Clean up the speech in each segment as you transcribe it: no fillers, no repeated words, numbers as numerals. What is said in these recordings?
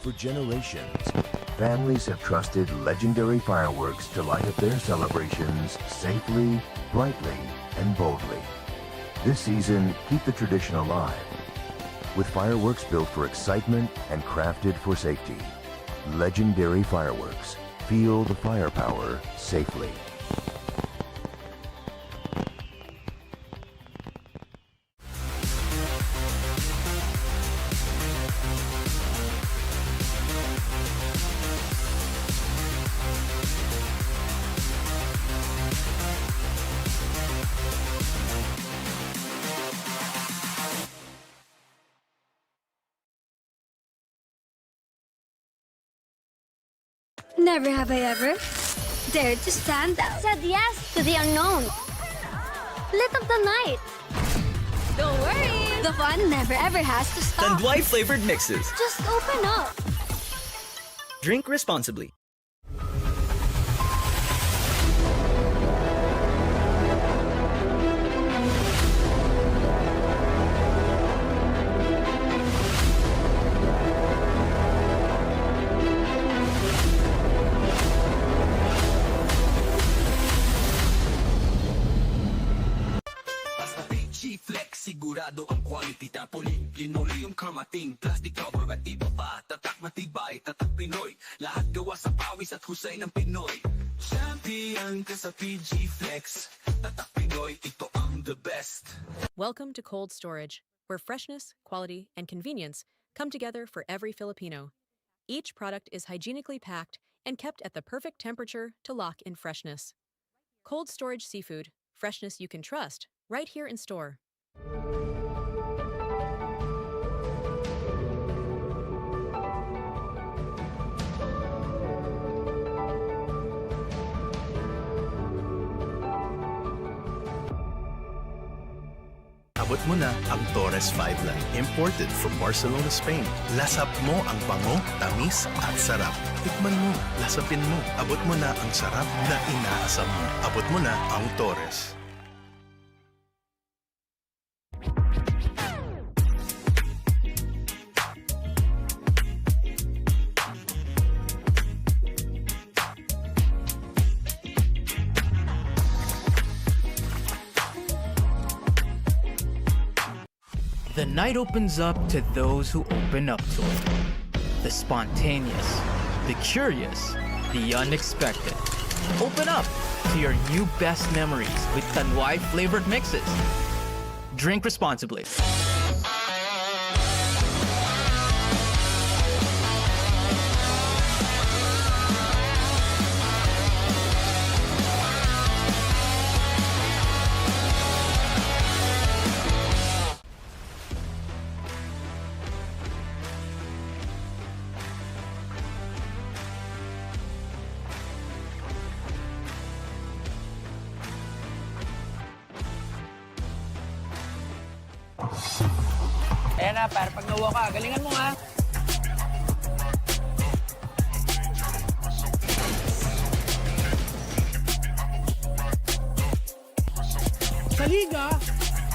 For generations, families have trusted legendary fireworks to light up their celebrations safely, brightly, and boldly. This season, keep the tradition alive with fireworks built for excitement and crafted for safety. Legendary fireworks. Feel the firepower safely. Never have I ever dared to stand out. Said yes to the unknown. Lit up the night. Don't worry. The fun never ever has to stop. Tanduay flavored mixes. Just open up. Drink responsibly. Sigurado ang quality tapoli linoleum kamating plastic cover at iba pa tatak matibay tatak Pinoy lahat gawa sa pawis at husay ng Pinoy champion ka sa PG Flex tatak Pinoy ito ang the best. Welcome to Cold Storage, where freshness, quality, and convenience come together for every Filipino. Each product is hygienically packed and kept at the perfect temperature to lock in freshness. Cold Storage Seafood, freshness you can trust, right here in store. Abot mo na ang Torres 5 Line, imported from Barcelona, Spain. Lasap mo ang bango, tamis at sarap. Tikman mo, lasapin mo. Abot mo na ang sarap na inaasam mo. Abot mo na ang Torres. The night opens up to those who open up to it. The spontaneous, the curious, the unexpected. Open up to your new best memories with Tanduay flavored mixes. Drink responsibly. Ayan na, para pag nawa ka, galingan mo ha. Sa liga,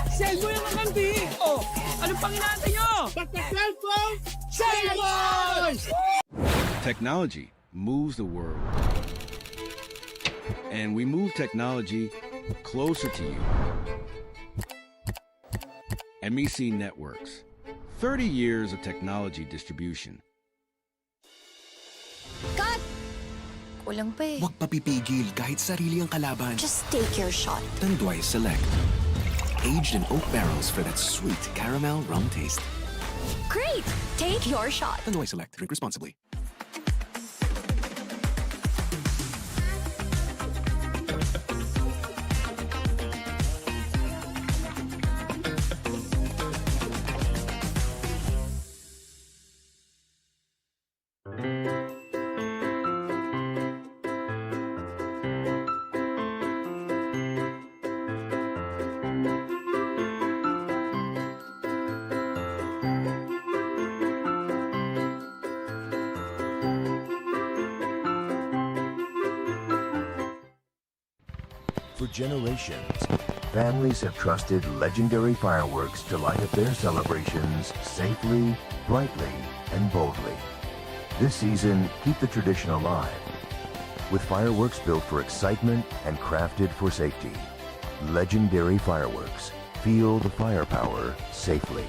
cellphone yung makampi. Oh, anong pang inaantay nyo? Basta cellphone, cellphone! Technology moves the world. And we move technology closer to you. MEC Networks, 30 years of technology distribution. Cut! Kulang pa eh. Huwag papipigil kahit sarili ang kalaban. Just take your shot. Tanduay Select, aged in oak barrels for that sweet caramel rum taste. Great! Take your shot. Tanduay Select, drink responsibly. For generations, families have trusted legendary fireworks to light up their celebrations safely, brightly, and boldly. This season, keep the tradition alive with fireworks built for excitement and crafted for safety. Legendary fireworks. Feel the firepower safely.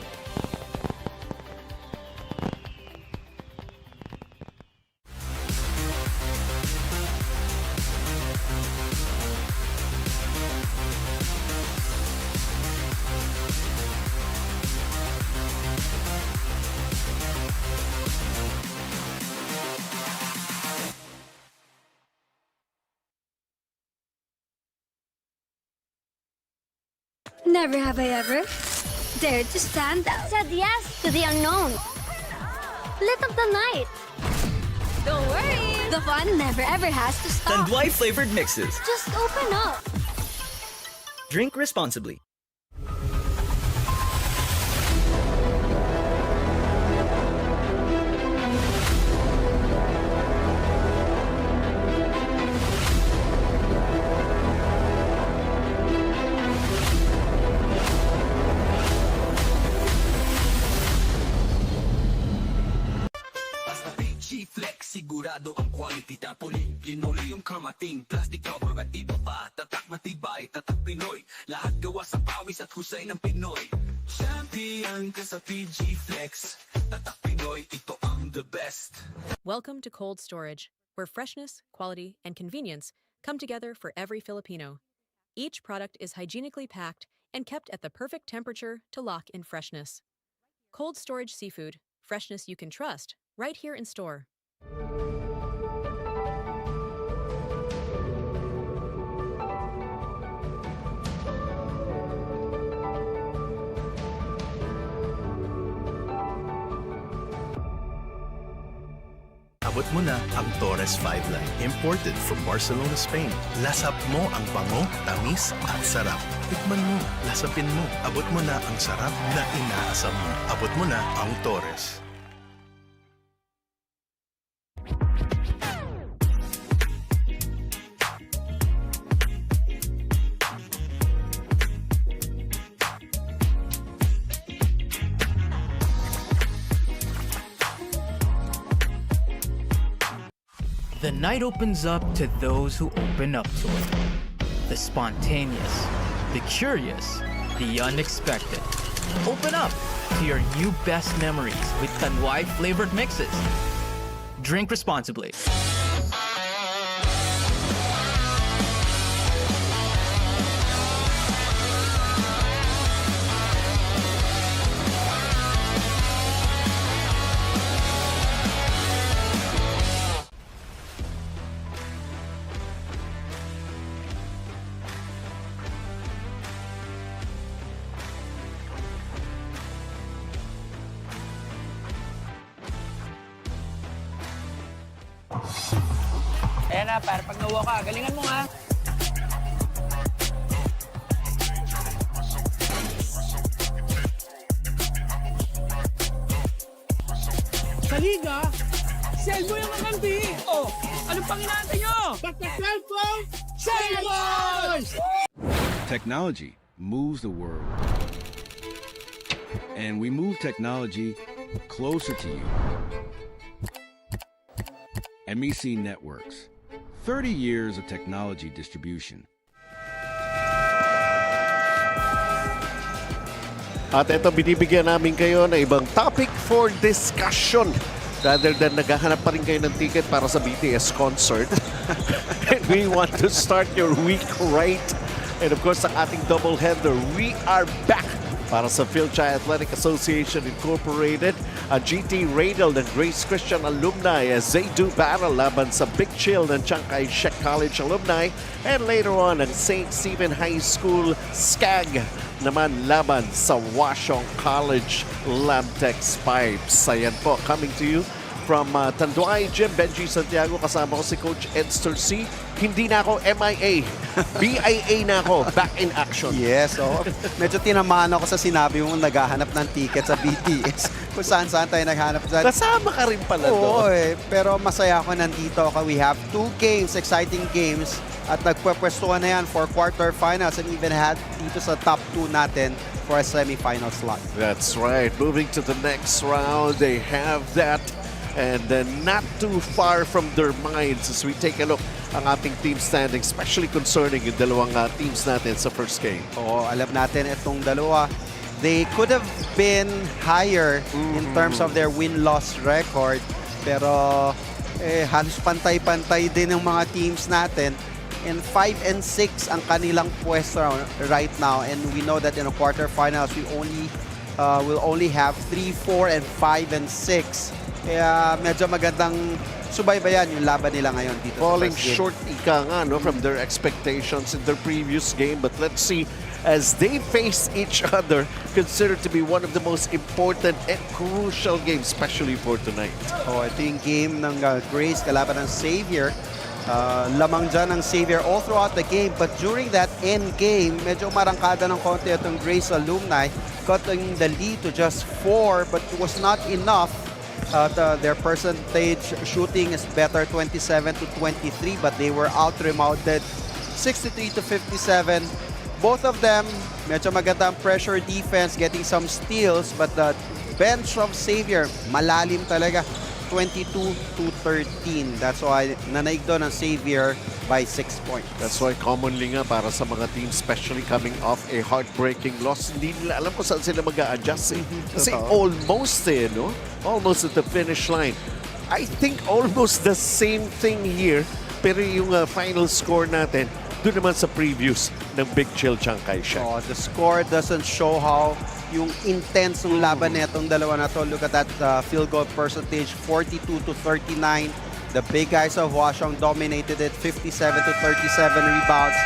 Never have I ever dared to stand out. Said yes to the unknown. Lit up the night. Don't worry. The fun never ever has to stop. Tanduay flavored mixes. Just open up. Drink responsibly. Fil-Chi Flex, sigurado ang quality tapoli. Linoleum kamating, plastic cover at iba pa. Tatak matibay, tatak Pinoy. Lahat gawa sa pawis at husay ng Pinoy. Champion ka sa Fil-Chi Flex. Tatak Pinoy, ito ang the best. Welcome to cold storage, where freshness, quality, and convenience come together for every Filipino. Each product is hygienically packed and kept at the perfect temperature to lock in freshness. Cold storage seafood, freshness you can trust, right here in store. Abot mo na ang Torres 5 line, imported from Barcelona, Spain. Lasap mo ang bango, tamis at sarap. Tikman mo, lasapin mo. Abot mo na ang sarap na inaasam mo. Abot mo na ang Torres. The night opens up to those who open up to it. The spontaneous, the curious, the unexpected. Open up to your new best memories with Tanduay flavored mixes. Drink responsibly. Ayan na, para pag nawa ka, galingan mo nga. Sa liga, sell mo yung kakampi. Oh, anong pang inaantay nyo? Basta cellphone, cellphone! Technology moves the world. And we move technology closer to you. MEC Networks. 30 years of technology distribution. At ito, binibigyan namin kayo ng ibang topic for discussion. Rather than naghahanap pa rin kayo ng ticket para sa BTS concert. And we want to start your week right. And of course, ang ating doubleheader, we are back para sa Fil-Chi Athletic Association Incorporated. GT Radial ng Grace Christian alumni as they do battle laban sa Big Chill ng Chiang Kai-shek College alumni. And later on, ang St. Stephen High School SCAG naman laban sa Washong College Labtex Pipes. Ayan po, coming to you from Tanduay Gym, Benji Santiago. Kasama ko si Coach Edster C. Hindi na ako MIA. BIA na ako. Back in action. Yes, oh. Medyo tinamaan ako sa sinabi mo naghahanap ng ticket sa BTS. Kung saan-saan tayo naghanap dyan. Kasama ka rin pala Oo, doon. pero masaya ako nandito. We have 2 games, exciting games. At nagpapwestuhan na yan for quarterfinals and even had dito sa top 2 natin for a semifinal slot. That's right. Moving to the next round, they have that and not too far from their minds as we take a look ang ating team standing, especially concerning yung dalawang teams natin sa first game. Oo, alam natin itong dalawa, they could have been higher in terms of their win-loss record, pero halos pantay-pantay din ng mga teams natin. And 5 and 6 ang kanilang pwesto right now, and we know that in the quarterfinals we will only have 3, 4, and 5 and 6. Kaya medyo magandang subaybayan yung laban nila ngayon dito. Falling sa first game. short ika nga from their expectations in their previous game, but let's see as they face each other, considered to be one of the most important and crucial games, especially for tonight. Oh, ito yung game ng Grace kalaban ng Xavier. Lamang dyan ng Xavier all throughout the game, but during that end game, medyo marangkada ng konti itong Grace alumni, cutting the lead to just 4, but it was not enough. Their percentage shooting is better, 27 to 23, but they were out-rebounded 63 to 57. Both of them, medyo magandang pressure defense, getting some steals, but the bench of Xavier, malalim talaga. 22 to 13. That's why nanaig doon ang Xavier by 6 points. That's why commonly nga para sa mga teams, especially coming off a heartbreaking loss, hindi nila alam kung saan sila mag-a-adjust. Kasi almost no? Almost at the finish line. I think almost the same thing here, pero yung final score natin, doon naman sa previews ng Big Chill Chiang Kai-shek. Oh, the score doesn't show how yung intense ng laban netong dalawa na to. Look at that field goal percentage, 42 to 39. The big guys of Hwaseong dominated it, 57 to 37 rebounds.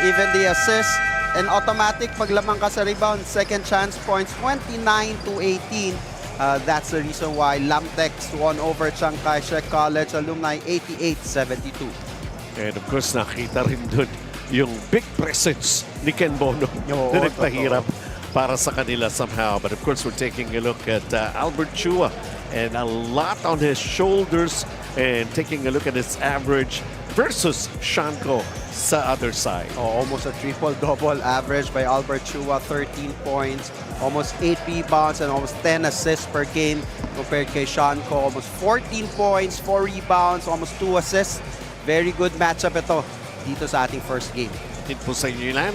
Even the assist and automatic paglamang ka sa rebound, second chance points, 29 to 18. That's the reason why Lamtex won over Chiang Kai-shek College alumni 88-72. And of course, nakita rin dun yung big presence ni Ken Bono na nagpahirap para sa kanila somehow. But of course, we're taking a look at Albert Chua and a lot on his shoulders and taking a look at his average versus Shanko sa other side. Oh, almost a triple-double average by Albert Chua, 13 points, almost 8 rebounds, and almost 10 assists per game compared kay Shanko. Almost 14 points, 4 rebounds, almost 2 assists. Very good matchup ito dito sa ating first game. Din po sa inyo lang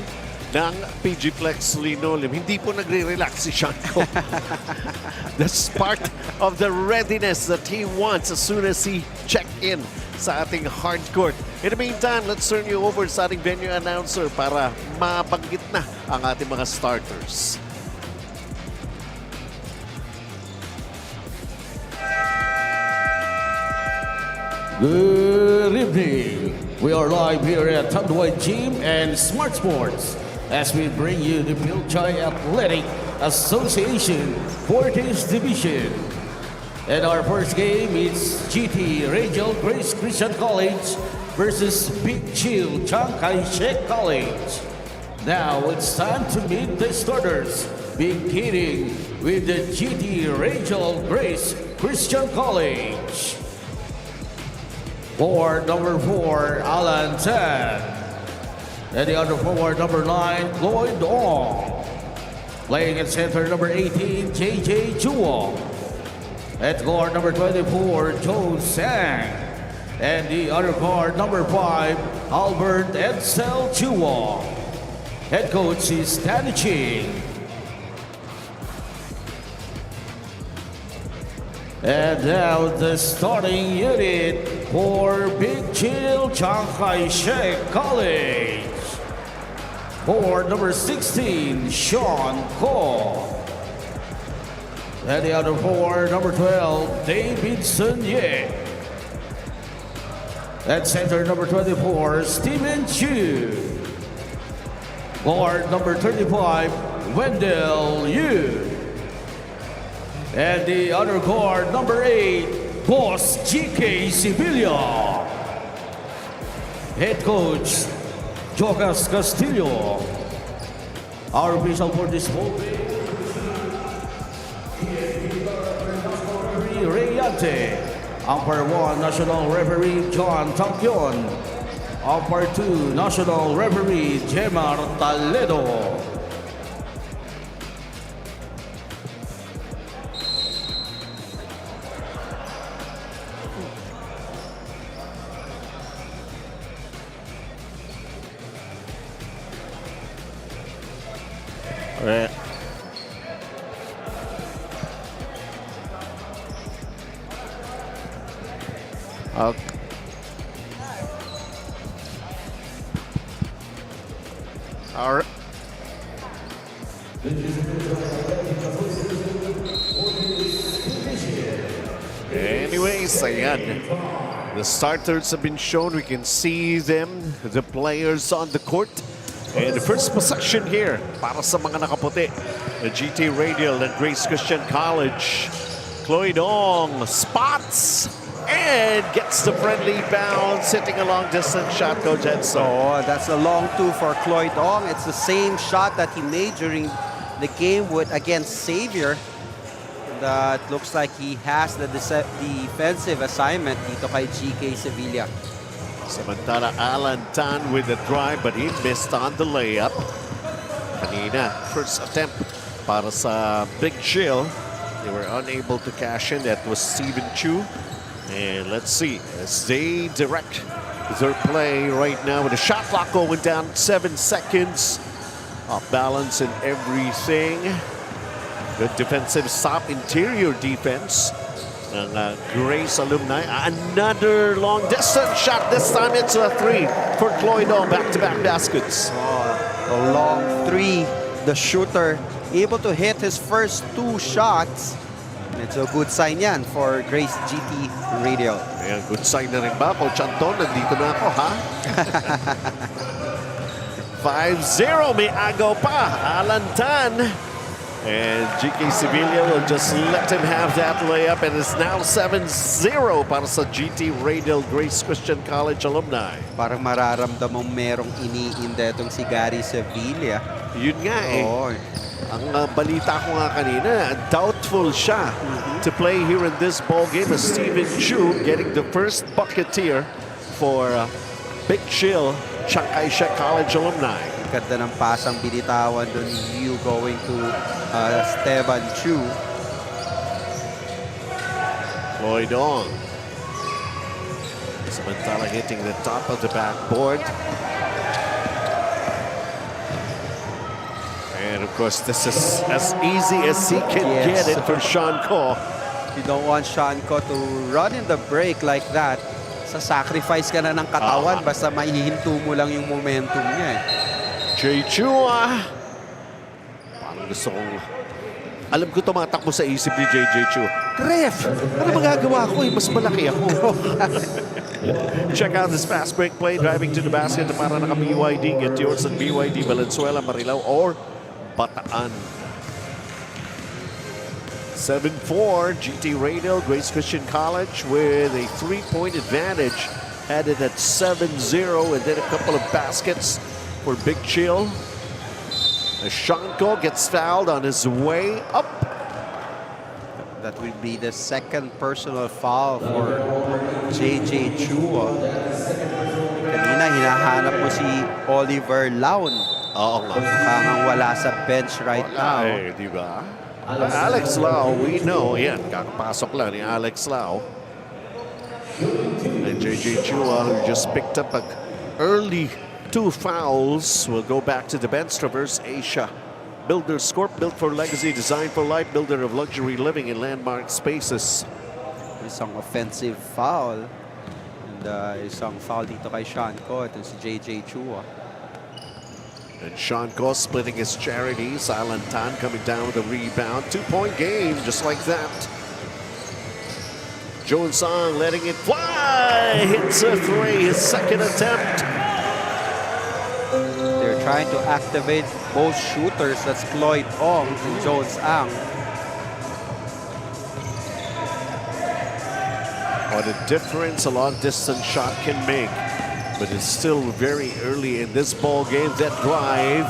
ng PG Flex Linoleum. Hindi po nagre-relax si Shanko. That's part of the readiness that he wants as soon as he checked in sa ating hard court. In the meantime, let's turn you over sa ating venue announcer para mabanggit na ang ating mga starters. Good evening. We are live here at Tanduay Gym and Smart Sports as we bring you the Fil-Chi Athletic Association for this division. And our first game is GT Radial Grace Christian College versus Big Chill Chiang Kai-shek College. Now it's time to meet the starters, beginning with the GT Radial Grace Christian College. Forward number 4, Alan Tan. And the other forward, number 9, Lloyd Ong. Playing at center, number 18, JJ Chuo. At guard, number 24, Joe Sang. And the other guard, number 5, Albert Edsel Chuo. Head coach is Danny Ching. And now the starting unit for Big Chill Chiang Kai-shek College. For number 16, Sean Ko. And the other four, number 12, Davidson Ye. At center, number 24, Stephen Chu. Guard number 35, Wendell Yu. And the other guard, number 8, Boss CKSCAA. Head coach, Jocas Castillo. Our official for this whole game, Rayante. Umpire 1, National Referee John Tampion. Umpire 2, National Referee Jemar Taledo. Eh, okay. All right. Anyways, ayan. The starters have been shown. We can see them, the players on the court. And the first possession here para sa mga nakaputi. The GT Radial at Grace Christian College. Chloe Dong spots and gets the friendly bounce, hitting a long distance shot, Coach Edson. Oh, that's a long two for Chloe Dong. It's the same shot that he made during the game against Xavier. That looks like he has the defensive assignment dito kay GK Sevilla. Samantala, Alan Tan with the drive, but he missed on the layup. Kanina, first attempt para sa Big Chill. They were unable to cash in. That was Stephen Chu. And let's see, as they direct their play right now with the shot clock going down 7 seconds. Off balance and everything. Good defensive stop, interior defense ng Grace alumni. Another long distance shot. This time it's a 3 for Chloe Dong. Back-to-back baskets. Oh, a long 3. The shooter able to hit his first 2 shots. It's a good sign yan for Grace GT Radial. Ayan, good sign na rin ba? Coach Anton, nandito na ako, ha? 5-0, may agaw pa. Alan Tan. And GK Sevilla will just let him have that layup. And it's now 7-0 para sa GT Radial Grace Christian College alumni. Parang mararamdamang merong iniinda itong si Gary Sevilla. Yun nga eh. Oh. Ang balita ko nga kanina, doubtful siya to play here in this ball game as Stephen Chu getting the first bucket here for Big Chill, Chiang Kai-shek College alumni. Ganda ng pasang binitawan doon ni Yu going to Esteban Chu. Chloe Dong. Samantala hitting the top of the backboard. And of course, this is as easy as he can get it for Sean Ko. You don't want Sean Ko to run in the break like that. Sa-sacrifice ka na ng katawan basta maihinto mo lang yung momentum niya. Jay Chua. Parang gusto kong... Alam ko tumatakbo sa isip ni JJ Chu. Ref, ano magagawa ko? Mas malaki ako. Check out this fast break play. Driving to the basket para naka-BYD. Get yours at BYD Valenzuela, Marilao, or Bataan. 7-4, GT Radial, Grace Christian College with a 3-point advantage. Headed at 7-0, and then a couple of baskets for Big Chill. As Shanko gets fouled on his way up. That will be the second personal foul for JJ Chua. Kanina hinahanap mo si Oliver Laun. Oo nga. Mukhang wala sa bench right now. Eh, di ba? Alex Lau, we know. Yan, kakapasok lang ni Alex Lau. And JJ Chua, who just picked up an early 2 fouls, will go back to the bench. Traverse Asia. Builders Corp, built for legacy, designed for life, builder of luxury living in landmark spaces. Isang offensive foul. And isang foul dito kay Sean Ko. Ito si JJ Chua. And Sean Ko splitting his charities. Alan Tan coming down with a rebound. 2-point game, just like that. Joan Song letting it fly. Hits a 3, his second attempt. They're trying to activate both shooters. That's Chloe Ong and Jones Ang. What a difference a long-distance shot can make. But it's still very early in this ball game. That drive,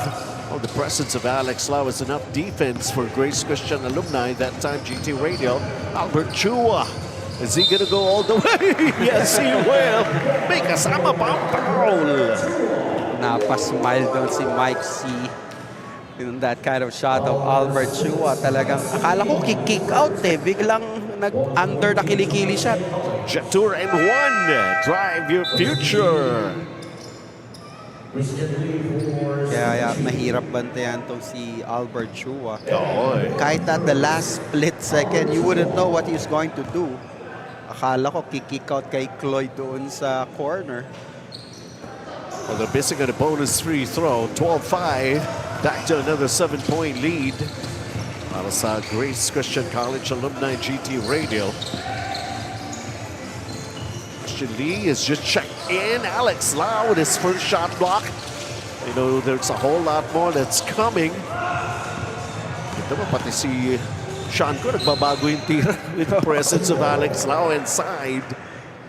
the presence of Alex Lau is enough defense for Grace Christian alumni. That time, GT Radio. Albert Chua. Is he going to go all the way? Yes, he will. May kasama pa ang foul. Napasmile doon si Mike C. In that kind of shot of Albert Chua. Talagang akala ko kick out eh. Biglang nag-under na kilikili shot. Jetour and 1. Drive your future. Kaya mahirap bantayan tong si Albert Chua. Oo eh. Kahit at the last split second, you wouldn't know what he's going to do. Akala ko kick out kay Cloyd doon sa corner. Well, they're missing on a bonus free throw. 12-5. Back to another 7-point lead. Para sa Grace Christian College Alumni GT Radio. Christian Lee is just checked in. Alex Lau with his first shot block. You know, there's a whole lot more that's coming. Ito mo, pati si Sean ko nagbabago yung tira with the presence of Alex Lau inside.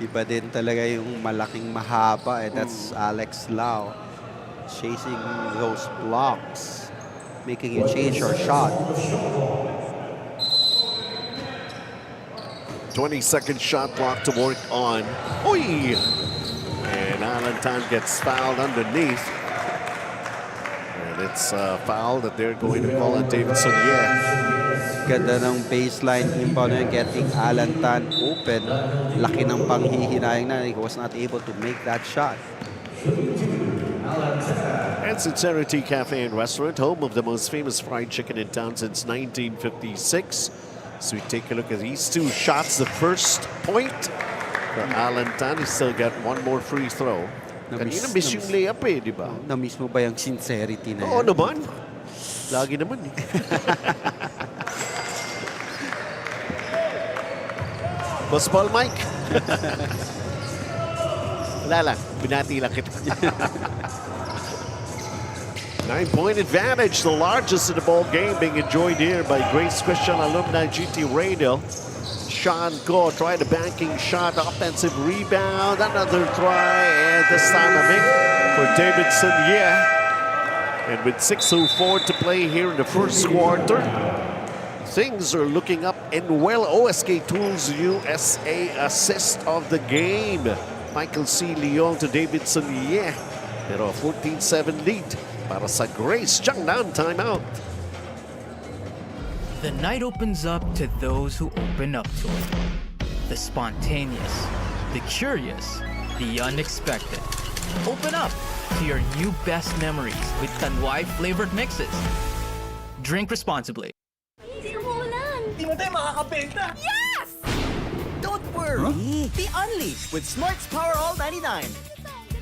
Iba din talaga yung malaking mahaba, and that's Alex Lau chasing those blocks, making you change your shot. 20-second shot clock to work on. Oy! And Alantan gets fouled underneath. And it's a foul that they're going to call on Davidson. Ganda ng baseline inbound na getting Alantan open. Laki ng panghihinayang na. He was not able to make that shot. And Sincerity Cafe and Restaurant, home of the most famous fried chicken in town since 1956. So we take a look at these two shots. The first point for Alantan. He still got one more free throw. Kanina miss yung layup eh, di ba? Na-miss mo ba yung sincerity na yan? Oo naman. Lagi naman eh. Boss Paul Mike. Wala lang. Binati lang kita. 9-point advantage, the largest in the ball game, being enjoyed here by Grace Christian Alumni GT Radio. Sean Go tried a banking shot, offensive rebound, another try, and this time a make for Davidson. And with 6:04 to play here in the first quarter, things are looking up and well. OSK Tools USA assist of the game. Michael C. Leon to Davidson. Pero a 14-7 lead para sa Grace. Jiangnan timeout. The night opens up to those who open up to it. The spontaneous, the curious, the unexpected. Open up to your new best memories with Tanduay flavored mixes. Drink responsibly. Hindi mo tayo makakabenta! Yes! Don't worry! Be unleashed with Smart's Power All 99.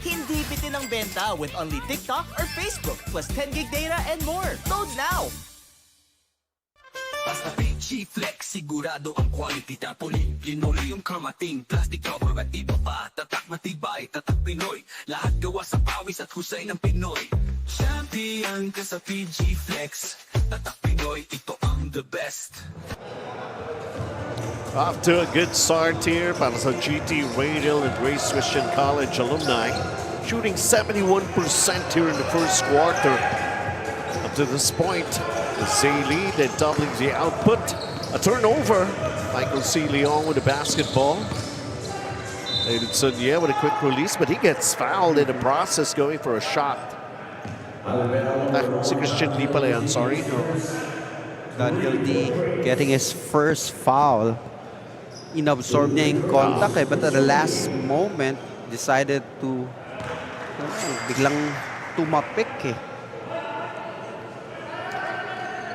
Hindi bitin ang benta with only TikTok or Facebook plus 10 gig data and more. Load now! Basta Fil-Chi Flex, sigurado ang quality tapoli. Linoleum kamating, plastic cover at iba pa. Tatak matibay, tatak Pinoy. Lahat gawa sa pawis at husay ng Pinoy. Champion ka sa Fil-Chi Flex. Tatak Pinoy, ito ang the best. Off to a good start here para sa GT Radio and Grace Christian College Alumni. Shooting 71% here in the first quarter. Up to this point, they lead and doubling the output. A turnover. Michael C. Leon with the basketball. Davidson, with a quick release, but he gets fouled in the process going for a shot. Si Christian Lee pala yan, sorry. Daniel D getting his first foul. Inabsorb niya yung contact but at the last moment, decided to biglang tumapik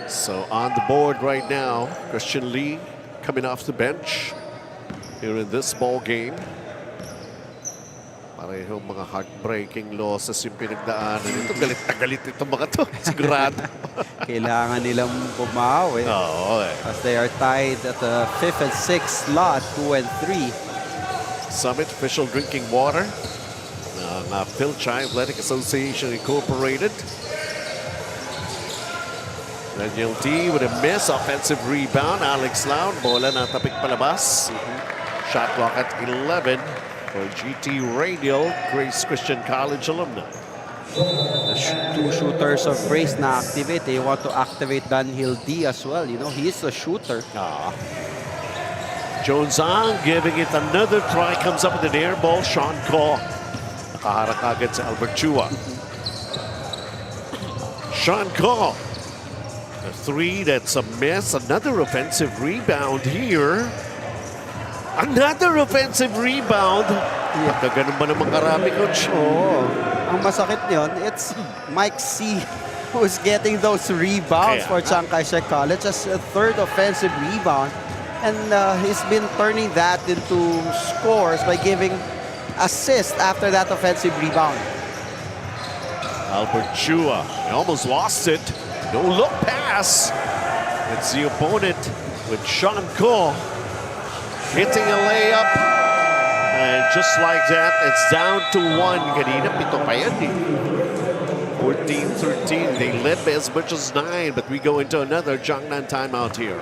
So on the board right now, Christian Lee coming off the bench here in this ball game. Parehong mga heartbreaking losses yung pinagdaanan ito. Galit na galit itong mga to. Sigurado. Kailangan nilang bumawi. As they are tied at the 5th and 6th slot, 2 and 3. Summit official drinking water ng Fil-Chi Athletic Association Incorporated. Daniel T with a miss, offensive rebound. Alex Loud, bola natapik palabas. Shot clock at 11 for GT Radio, Grace Christian College Alumni. The two shooters of Grace na activate. They want to activate Daniel D as well. You know, he is a shooter. Jones on, giving it another try. Comes up with an air ball. Sean Caw. Nakaharap agad sa Albert Chua. Sean Caw. A three, that's a miss. Another offensive rebound here. Another offensive rebound. Ganun ba naman karami, Coach? Oo. Ang masakit yun, it's Mike C. who's getting those rebounds for Chiang Kai-shek College. That's a third offensive rebound. And he's been turning that into scores by giving assists after that offensive rebound. Albert Chua, he almost lost it. No look pass. It's the opponent with Sean Ko hitting a layup. And just like that, it's down to 1. Kanina, pito pa yan eh. 14-13. They led by as much as 9, but we go into another Jiangnan timeout here.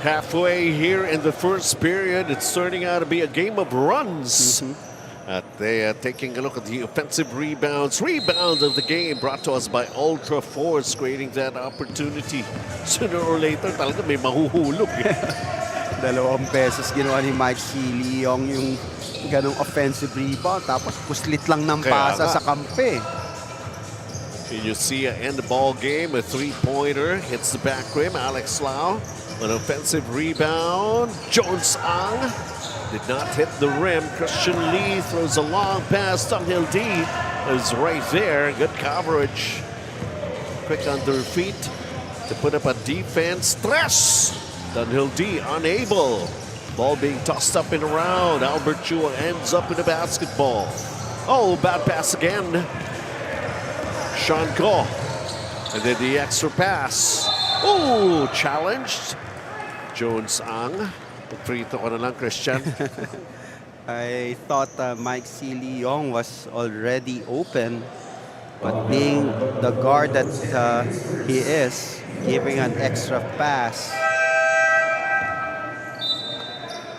Halfway here in the first period, it's turning out to be a game of runs. They are taking a look at the offensive rebounds. Rebound of the game brought to us by Ultra Force, creating that opportunity. Sooner or later, talaga may mahuhulog. Dalawang beses ginawa ni Mike C. Leong yung ganong offensive rebound. Tapos puslit lang ng pasa sa kampe. And you see end the ball game, a three-pointer hits the back rim. Alex Lau, an offensive rebound. Jones Ang did not hit the rim. Christian Lee throws a long pass. Dunhill D is right there. Good coverage. Quick on their feet to put up a defense. Tres! Dunhill D unable. Ball being tossed up and around. Albert Chua ends up in the basketball. Oh, bad pass again. Sean Ko. And then the extra pass. Oh, challenged. Jones Ang. Free throw na lang, Christian. I thought Mike C. Leong was already open. But being the guard that he is, giving an extra pass.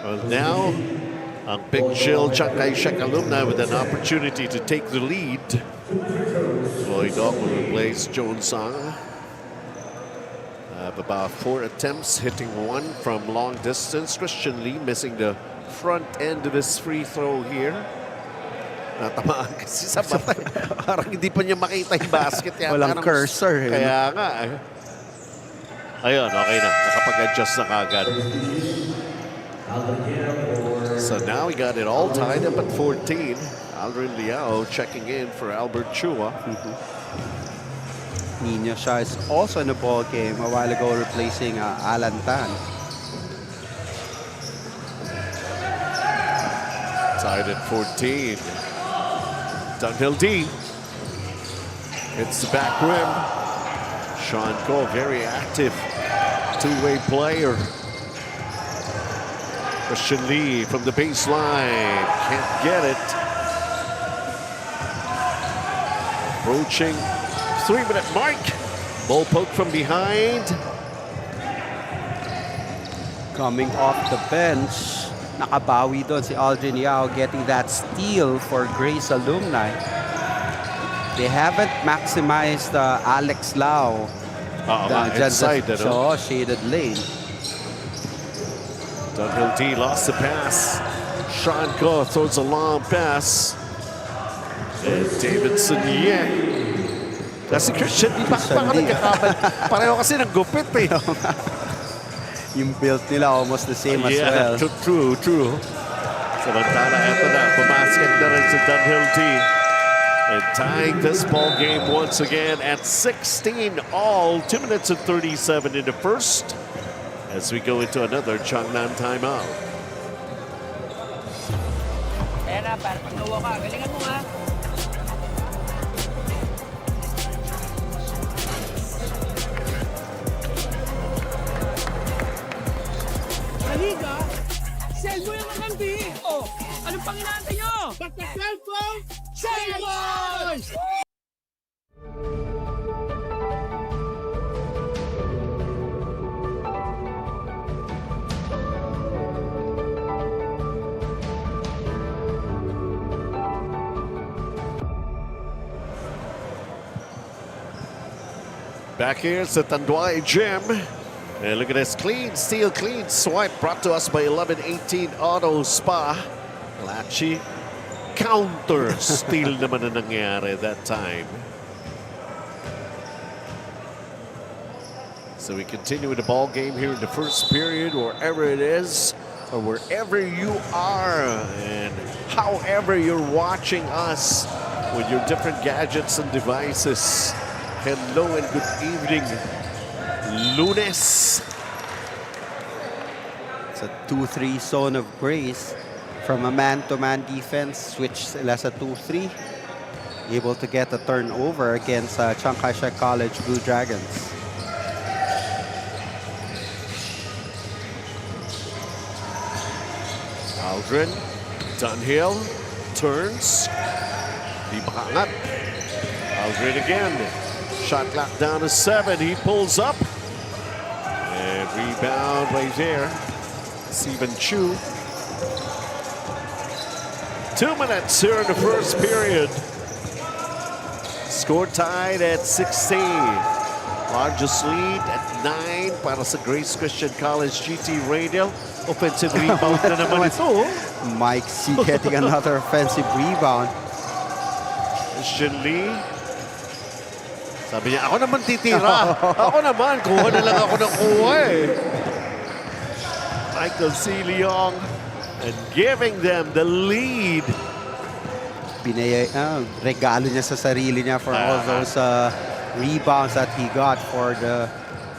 Well, now, ang Big Chill Chiang Kai-shek alumni with an opportunity to take the lead. Lloyd Dog will replace Jones Sang. Have about 4 attempts, hitting 1 from long distance. Christian Lee missing the front end of his free throw here. Natamaan kasi sa mata. Parang hindi pa niya makita yung basket. Walang cursor. Kaya nga. Ayun, okay na. Nakapag-adjust na kagad. So now we got it all tied up at 14. Aldrin Liao checking in for Albert Chua. Nino Shah is also in the ball game a while ago, replacing Alan Tan. Tied at 14. Dunhill D. It's the back rim. Sean Ko, very active. Two-way player. Christian Lee from the baseline. Can't get it. Approaching 3-minute mark. Ball poke from behind. Coming off the bench, nakabawi doon si Aldrin Yao, getting that steal for Grace alumni. They haven't maximized Alex Lau. Inside, so shaded lane. Dunhill D lost the pass. Sean Ko throws a long pass. And Davidson Kasi Christian, di ba nagkakabal? Pareho kasi ng gupit eh. Yung build nila almost the same as well. True. Samantala, eto na. Pumasket na rin si Dunhill D. And tying this ball game once again at 16 all. 2 minutes and 37 in the first. As we go into another Jiangnan timeout. Ayan na, para pag nawa ka, galingan mo ha. Halika, sell mo yung kakampi. Oh, anong pang inaantay nyo? Basta cellphone, sell boys! Back here sa Tanduay Gym. And look at this clean steal, clean swipe brought to us by 1118 Auto Spa. Fil-Chi counter steal naman na nangyari that time. So we continue with the ball game here in the first period, wherever it is, or wherever you are, and however you're watching us with your different gadgets and devices. Hello and good evening. Lunes. It's a 2-3 zone of Grace. From a man-to-man defense, switch sila sa 2-3. Able to get a turnover against Chiang Kai-shek College Blue Dragons. Aldrin, Dunhill, turns. Di makaangat. Aldrin again. Shot clock down to 7. He pulls up. And rebound right there. Stephen Chu. 2 minutes here in the first period. Score tied at 16. Largest lead at 9 para sa Grace Christian College GT Radial. Offensive rebound na naman ito. Mike C getting another offensive rebound. Christian Lee. Sabi niya, ako naman titira. Ako naman, kuha na lang ako ng kuha eh. Michael C. Leong and giving them the lead. Regalo niya sa sarili niya for all those rebounds that he got for the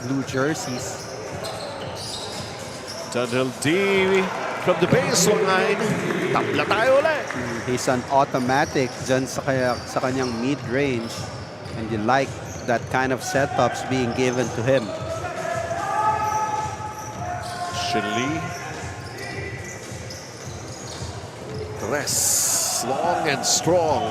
blue jerseys. Tunnel D from the baseline. Tapla tayo ulit. He's an automatic dyan sa kanyang mid-range. And you like that kind of setups being given to him. Shinli. Press long and strong.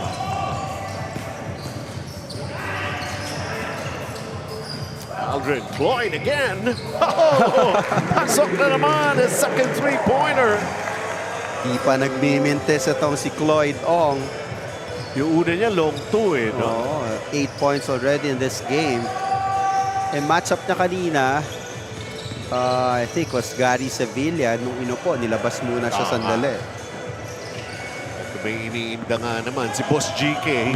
Aldrin Floyd again. Oh, pasok na naman. A second three-pointer. Di pa nagmimintes itong si Cloyd Ong. Yung una niya long 2 eh. No? 8 points already in this game. And matchup na kanina, I think was Gary Sevilla. Nung inupo, nilabas muna siya sandali. At may iniinda nga naman si Boss GK.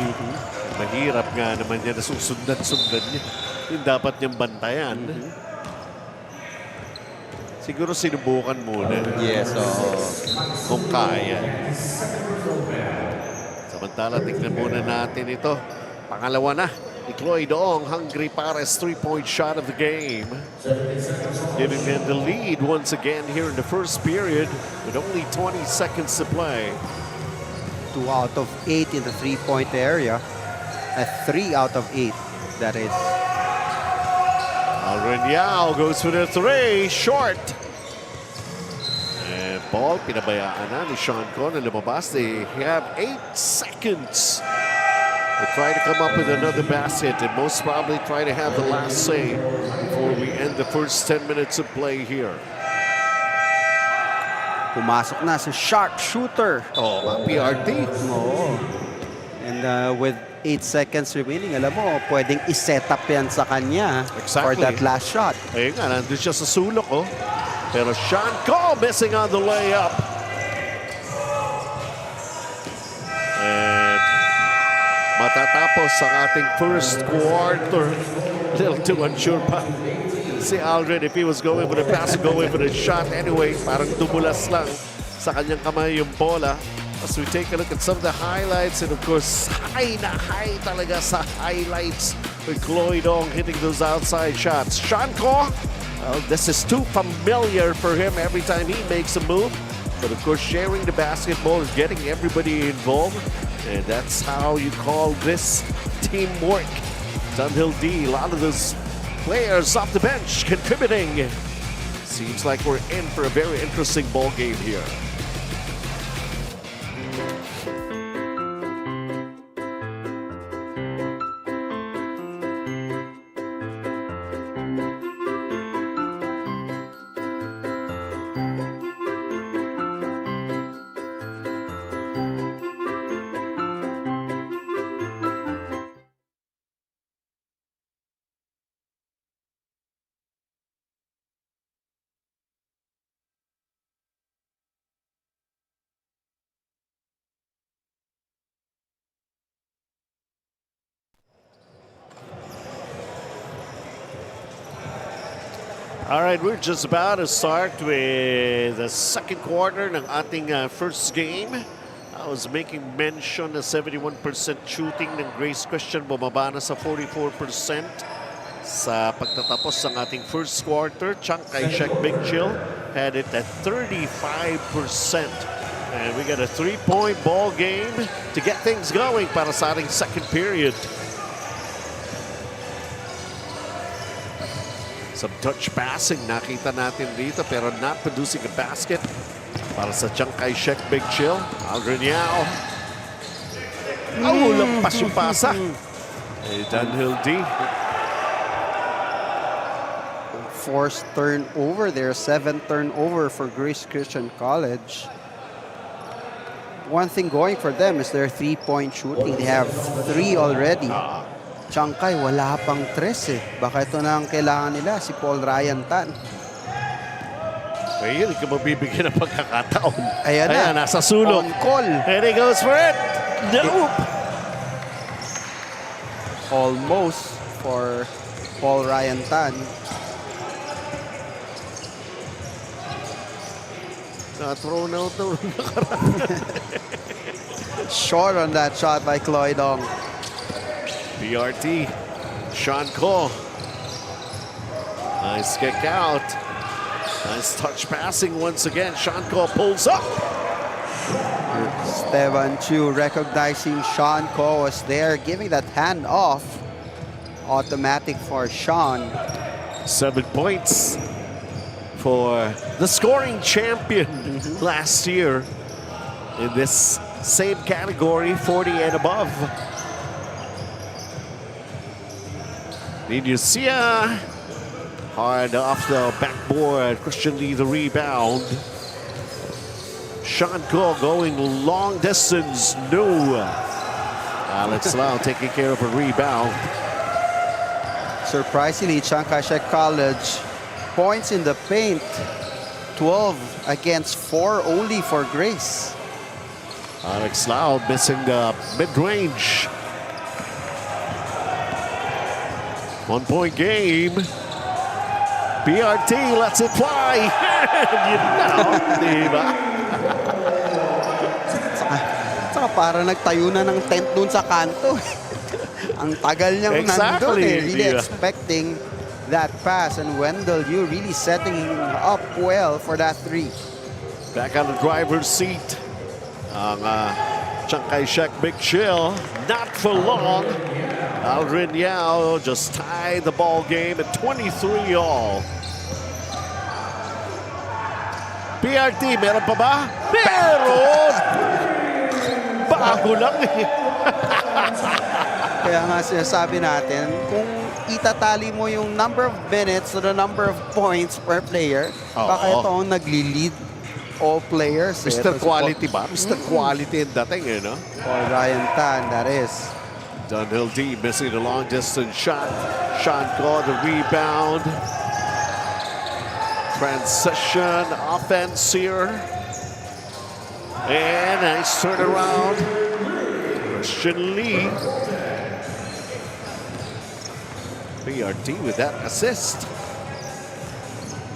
Mahirap nga naman niya na sundan-sundan niya. Yung dapat niyang bantayan. Siguro sinubukan muna. Yes, kung kaya. Samantala, tignan muna natin ito. Pangalawa na ni Cloyd Ong, hungry Pares 3-point shot of the game. Giving them the lead once again here in the first period with only 20 seconds to play. 2 out of 8 in the 3-point area. 3 out of 8, that is. Alren Yao goes for the 3, short. And ball, pinabayaan na ni Sean Ko na lumabas. They have 8 seconds to try to come up with another basket and most probably try to have the last say before we end the first 10 minutes of play here. Pumasok na si sharpshooter. PRT. And with 8 seconds remaining, alam mo, pwedeng i-set up yan sa kanya for that last shot. Ayun nga, nandun siya sa sulok, oh. Pero Sean Ko missing on the layup. And matatapos ang ating first quarter. Little too unsure pa. Si Aldrin, if he was going for the pass, going for the shot anyway, parang dumulas lang sa kanyang kamay yung bola. As we take a look at some of the highlights, and of course, high na high talaga sa highlights with Cloyd Ong hitting those outside shots. Sean Ko, well, this is too familiar for him every time he makes a move. But of course, sharing the basketball is getting everybody involved. And that's how you call this teamwork. Dunhill D, a lot of those players off the bench contributing. Seems like we're in for a very interesting ball game here. All right, we're just about to start with the second quarter ng ating first game. I was making mention na 71% shooting ng Grace Christian, bumaba na sa 44% sa pagtatapos ng ating first quarter. CKSCAA Big Chill had it at 35%. And we got a 3-point ball game to get things going para sa ating second period. Some touch passing nakita natin dito pero not producing a basket para sa CKSCAA Big Chill. Radial. Lampas yung pasa. Dunhill D. Forced turnover there, 7th turnover for Grace Christian College. One thing going for them is their 3-point shooting. They have 3 already. CKSCAA wala pang 3 eh. Baka ito na ang kailangan nila, si Paul Ryan Tan. Ayun, hindi ka mabibigyan ng pagkakataon. Ayan na. Nasa sulok. On call. And he goes for it. Nope. Almost for Paul Ryan Tan. Na-thrown out na Short on that shot by Cloy Dong. BRT. Sean Ko. Nice kick out. Nice touch passing once again. Sean Ko pulls up. Stevan Chu recognizing Sean Ko was there, giving that hand off. Automatic for Sean. 7 points for the scoring champion last year in this same category, 40 and above. Ninusia hard off the backboard. Christian Lee the rebound. Sean Ko going long distance. No. Alex Lau taking care of a rebound. Surprisingly, CKSCAA College points in the paint. 12 against 4 only for Grace. Alex Lau missing the mid-range. 1-point game. BRT lets it fly. Yun na, diba? Saka para nagtayo na ng tent dun sa kanto. Ang tagal niyang nandun eh. Really expecting that pass. And Wendell, you really setting him up well for that 3. Back on the driver's seat. Ang CKSCAA Big Chill. Not for long. Aldrin Yao just tied the ball game at 23 all. BRT, meron pa ba? Meron! Bago lang eh. Kaya nga sinasabi natin, kung itatali mo yung number of minutes to the number of points per player, baka ito ang nagli-lead all players. Mr. Quality ba? Mr. Quality ang dating eh, no? Paul Ryan Tan, that is. Dunhill D missing the long distance shot. Sean Ko the rebound. Transition offense here. And nice turnaround. Christian Lee. BRT with that assist.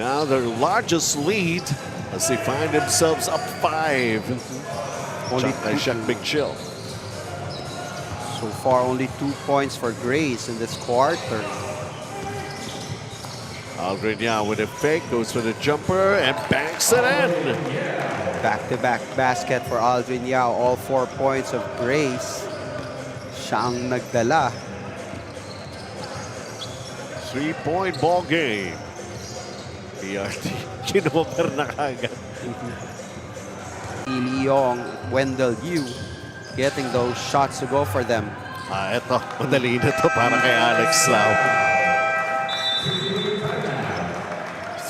Now their largest lead as they find themselves up 5. Only CKSCAA Big Chill. So far, only 2 points for Grace in this quarter. Aldrin Yao with a fake, goes for the jumper and banks it in. Back-to-back basket for Aldrin Yao. All 4 points of Grace. Siya ang nagdala. 3-point ball game. BRT, kinover na kagad. Leong, Wendell Yu getting those shots to go for them. Eto, madali na to para kay Alex Lau.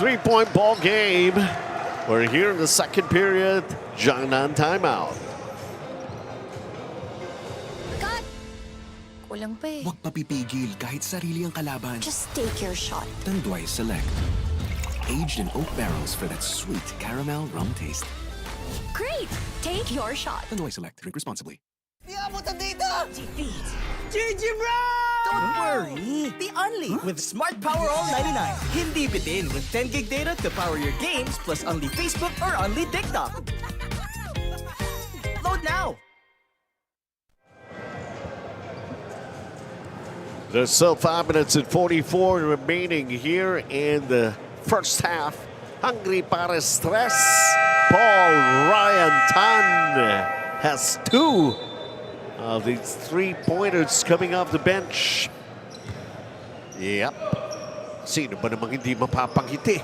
3-point ball game. We're here in the second period. Jiangnan timeout. Kulang pa eh. Huwag papipigil kahit sarili ang kalaban. Just take your shot. Tanduay Select. Aged in oak barrels for that sweet caramel rum taste. Great! Take your shot. Tanduay Select. Drink responsibly. Di abutan dito! GG bro! Don't worry. Be only with Smart Power All 99. Hindi bitin with 10 gig data to power your games plus only Facebook or only TikTok. Load now. There's still 5 minutes and 44 remaining here in the first half. Hungry para stress. Paul Ryan Tan has 2 of these 3-pointers coming off the bench. Yep. Sino ba namang hindi mapapangiti?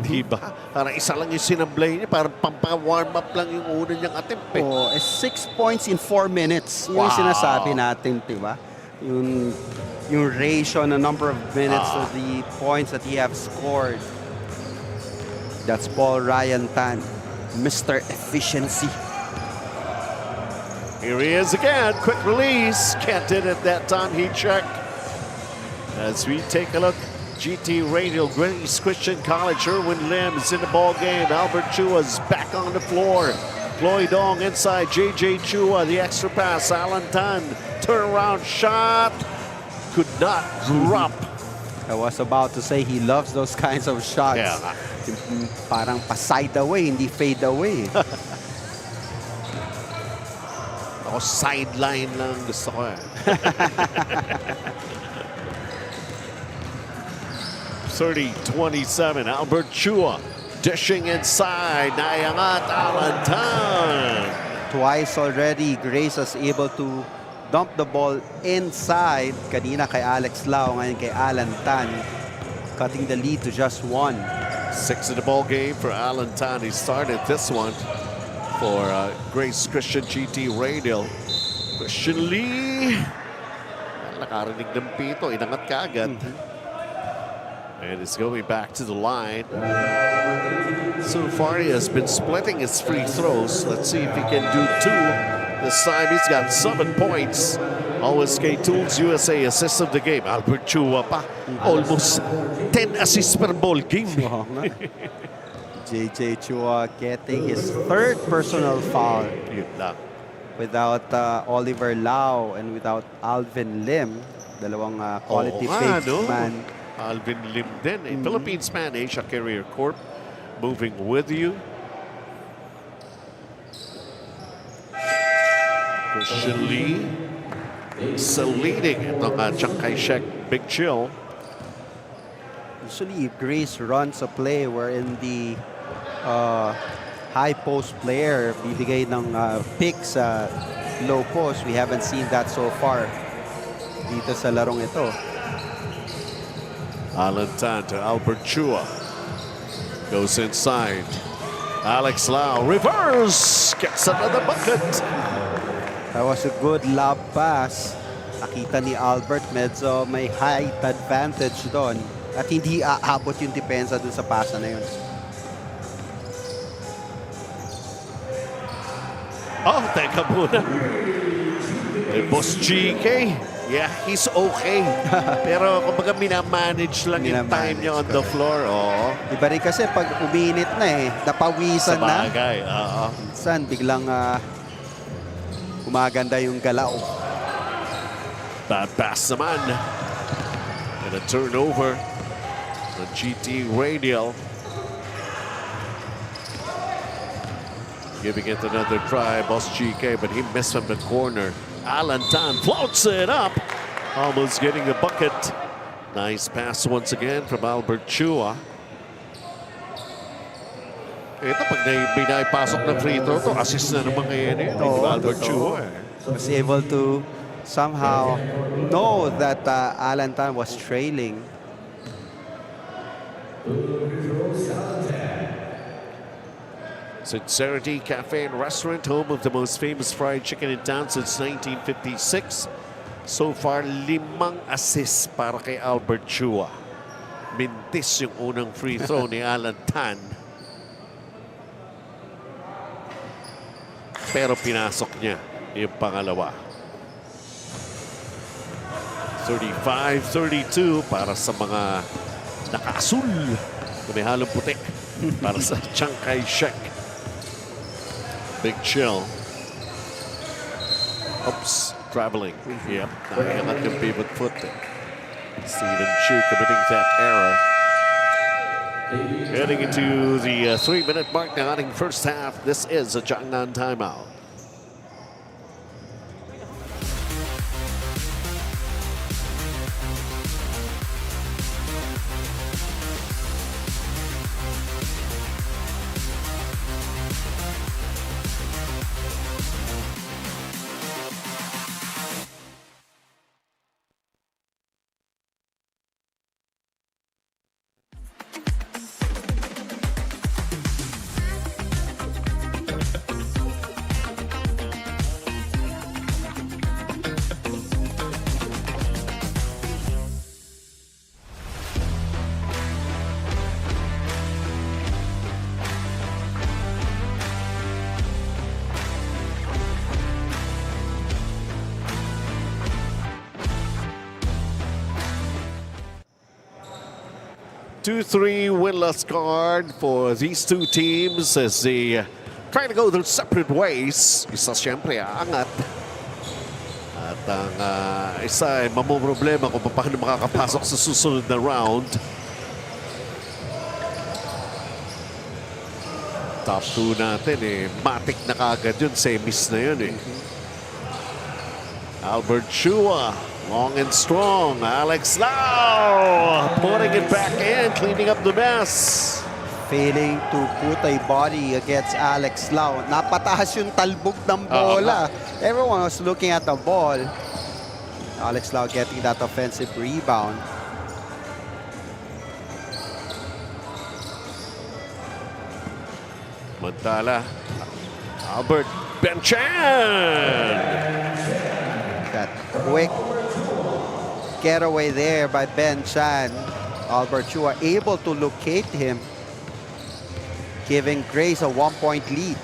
Diba? Parang isa lang yung sinablay niya. Parang pampa-warm up lang yung una niyang attempt. Oh, 6 points in 4 minutes. Yun yung sinasabi natin, diba? Yung ratio na number of minutes of the points that he have scored. That's Paul Ryan Tan, Mr. Efficiency. Here he is again. Quick release. Can't hit it that time. He checked. As we take a look, GT Radial, Grace Christian College, Erwin Lim is in the ball game. Albert Chua's back on the floor. Chloe Dong inside. JJ Chua, the extra pass. Alan Tan, turnaround shot. Could not drop. I was about to say he loves those kinds of shots. Yeah. Parang pa-side away, hindi fade away. Ako sideline lang gusto ko eh. 30-27, Albert Chua dishing inside. Nayangat Alan Tan. Twice already, Grace was able to dump the ball inside. Kanina kay Alex Lau, ngayon kay Alan Tan. Cutting the lead to just 1. 6 in the ball game for Alan Tan. He started this one for Grace Christian GT Radial. Christian Lee. Nakarinig ng pito. Inangat kaagad. And it's going back to the line. So far, he has been splitting his free throws. Let's see if he can do 2. This time, he's got 7 points. OSK Tools USA assist of the game. Albert Chua pa. Almost 10 assists per ball game. JJ Chua getting his 3rd personal foul. Yun lang. Without Oliver Lau and without Alvin Lim. Dalawang quality big man. Alvin Lim din. A Philippines man, Asia Carrier Corp. Moving with you. Christian Lee. Still leading itong Chiang Kai-shek Big Chill. Usually, if Grace runs a play wherein the high post player bibigay ng pick sa low post, we haven't seen that so far dito sa larong ito. Alan Tan to Albert Chua. Goes inside. Alex Lau, reverse! Gets another bucket. That was a good lob pass. Nakita ni Albert, medyo may height advantage doon. At hindi aabot yung depensa doon sa pasa na yun. Oh, teka muna. Boss GK, yeah, he's okay. Pero kumbaga minamanage lang yung time niya on the floor. Oh. Iba rin kasi pag uminit na eh, napawisan na. Sa bagay, Minsan biglang umaganda yung galaw. Bad pass naman. And a turnover. The GT Radial. Giving it another try, Boss GK, but he missed from the corner. Alan Tan floats it up. Almost getting a bucket. Nice pass once again from Albert Chua. Ito, pag may naipasok ng free throw to, assist na naman ngayon eh. Albert Chua. Was able to somehow know that Alan Tan was trailing. Sincerity Cafe and Restaurant, home of the most famous fried chicken in town since 1956. So far, 5 assists para kay Albert Chua. Mintis yung unang free throw ni Alan Tan. Pero pinasok niya yung pangalawa. 35-32 para sa mga naka-asul na may halong puti para sa Chiang Kai-shek. Big Chill. Oops. traveling. Yep, nakaangat yung pivot foot. Steven Chu committing that error. Heading into the 3-minute mark ng ating first half. This is a Jiangnan timeout. Two-three winless card for these two teams as they try to go their separate ways. Isa siyempre aangat. At ang isa ay mamumroblema kung paano makakapasok sa susunod na round. Top 2 natin matik na kagad yun. Semis na yun Albert Chua. Long and strong, Alex Lau putting it back in, cleaning up the mess. Failing to put a body against Alex Lau. Napataas yung talbog ng bola. Everyone was looking at the ball. Alex Lau getting that offensive rebound. Mantala, Albert Benchan. That quick getaway there by Ben Chan. Albert Chua able to locate him, giving Grace a 1-point lead.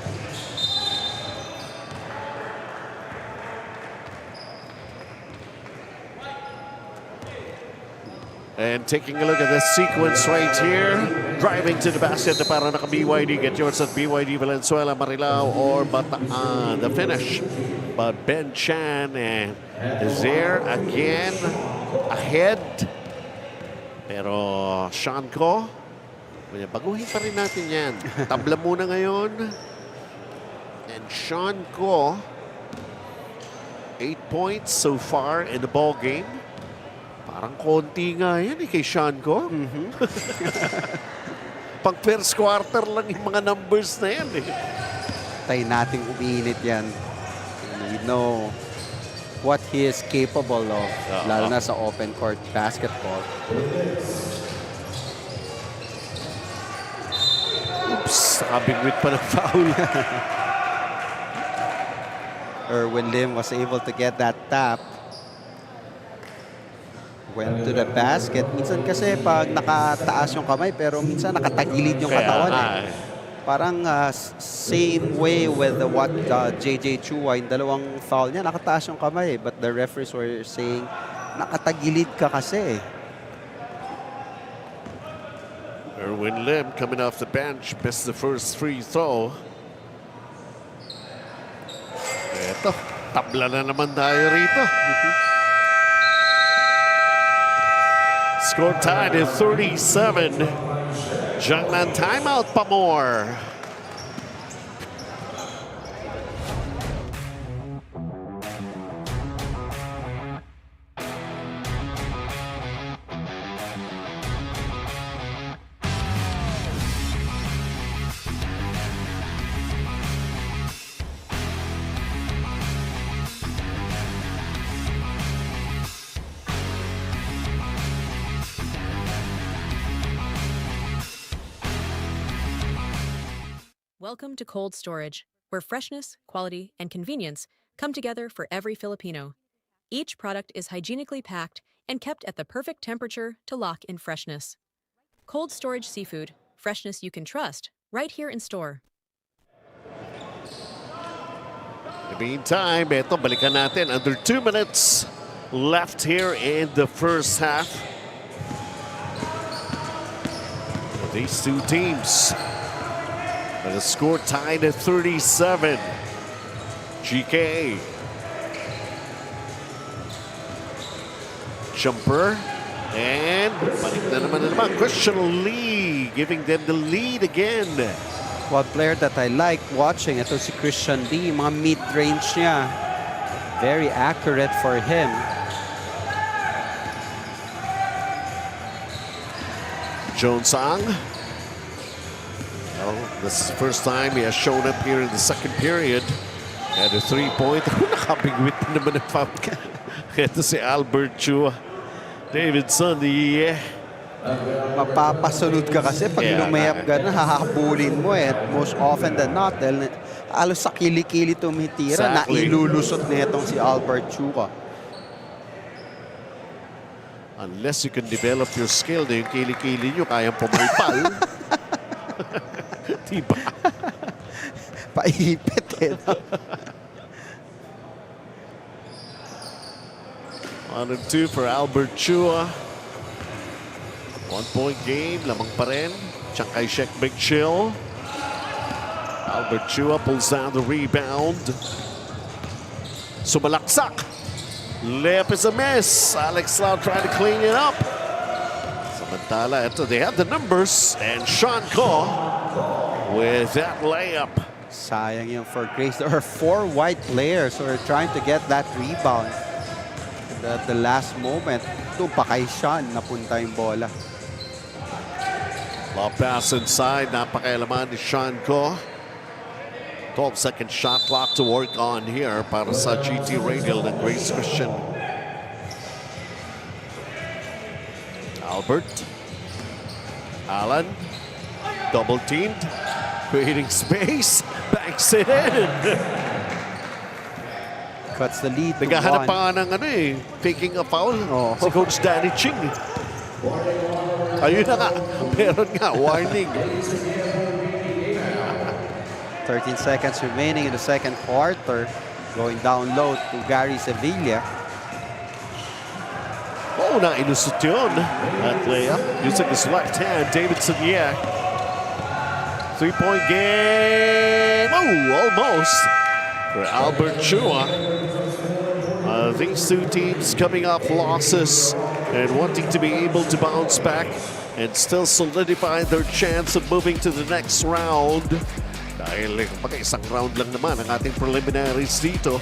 And taking a look at this sequence right here. Driving to the basket na para naka-BYD. Get yours at BYD Valenzuela, Marilao, or Bataan. The finish. But Ben Chan is there again. Ahead. Pero Sean Ko, baguhin pa rin natin yan. Tabla muna ngayon. And Sean Ko, 8 points so far in the ball game. Parang konti nga yan kay Sean Ko. Pang first quarter lang yung mga numbers na yan Tayo nating umiinit yan. We know what he is capable of, lalo na sa open court basketball. Oops, nakabigwit pa ng foul. Erwin Lim was able to get that tap. Went to the basket. Minsan kasi pag nakataas yung kamay pero minsan nakatagilid yung katawan Parang same way with what JJ Chua, yung dalawang foul niya, nakataas yung kamay. But the referees were saying, nakatagilid ka kasi. Erwin Lim coming off the bench, missed the first free throw. Eto, tabla na naman tayo rito. Score tied at 37. Jiangnan timeout pa more. Welcome to Cold Storage, where freshness, quality, and convenience come together for every Filipino. Each product is hygienically packed and kept at the perfect temperature to lock in freshness. Cold Storage Seafood, freshness you can trust, right here in store. In the meantime, eto, balikan natin. Under 2 minutes left here in the first half. These two teams. The score tied at 37. GKA jumper. And balik na naman. Christian Lee giving them the lead again. One player that I like watching, ito si Christian Lee. Mga mid-range niya. Very accurate for him. Jonesang. Well, this is the first time he has shown up here in the second period. At a 3-point. Nakabigwit na naman ang foul. Ito si Albert Chua. Davidson, yeah. Mapapasunod ka kasi pag lumayap ka na, hahabulin mo eh. Most often than not, dahil alos sa kilikili tumitira, na ilulusot na itong si Albert Chua. Unless you can develop your skill na yung kilikili nyo, kayang pumalpal. Diba? Paipit eh. 1 and 2 for Albert Chua. 1-point game, lamang pa rin. Chiang Kai-shek, big chill. Albert Chua pulls down the rebound. Sumalaksak. Layup is a miss. Alex Lau trying to clean it up. Samantala, ito, they have the numbers. And Sean Ko with that layup. Sayang yung for Grace. There are 4 white players who are trying to get that rebound. At the last moment, doon pa kay Sean napunta yung bola. Lob pass inside. Napakailaman ni Sean Ko. 12-second shot clock to work on here para sa GT Radial ng Grace Christian. Albert. Allen. Double teamed. Creating space. Banks it in. Cuts the lead to 1. Naghahanap pa nga ng taking a foul. Si Coach Danny Ching. Ayun na nga. Meron nga. Warning. 13 seconds remaining in the second quarter. Going down low to Gary Sevilla. Oh, nailusot yun. That layup. Using his left hand. Davidson, yeah. 3-point game. Oh, almost. For Albert Chua. These two teams coming off losses and wanting to be able to bounce back and still solidify their chance of moving to the next round. Dahil isang round lang naman ang ating preliminaries dito.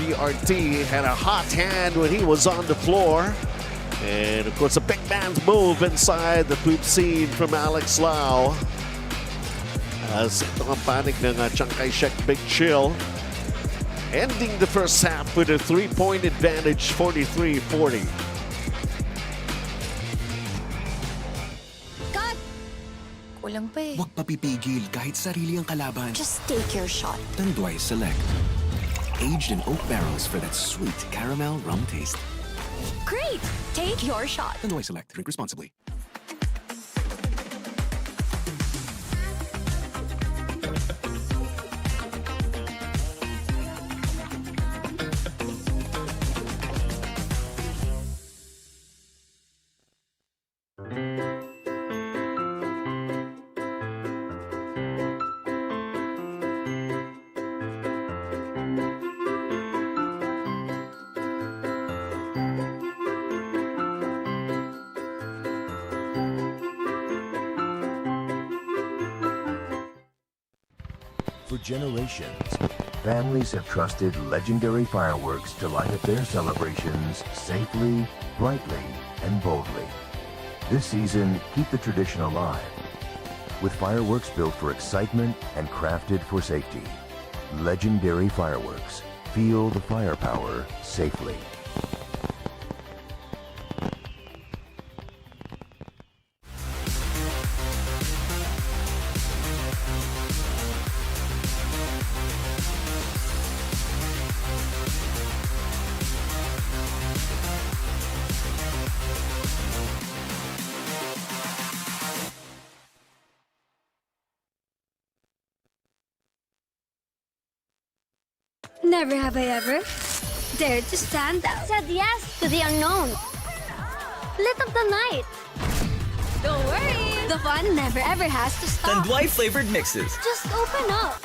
PRT had a hot hand when he was on the floor. And of course a big man's move inside that we've seen from Alex Lau. As ito ang panig ng Chiang Kai-shek Big Chill. Ending the first half with a 3-point advantage, 43-40. Cut! Kulang pa eh. Huwag papipigil kahit sarili ang kalaban. Just take your shot. Tanduay Select. Aged in oak barrels for that sweet caramel rum taste. Great! Take your shot. Tanduay Select. Drink responsibly. For generations, families have trusted legendary fireworks to light up their celebrations safely, brightly, and boldly. This season, keep the tradition alive with fireworks built for excitement and crafted for safety. Legendary fireworks. Feel the firepower safely. Never have I ever dared to stand out. Said yes to the unknown. Lit up the night. Don't worry. The fun never ever has to stop. Tanduay flavored mixes. Just open up.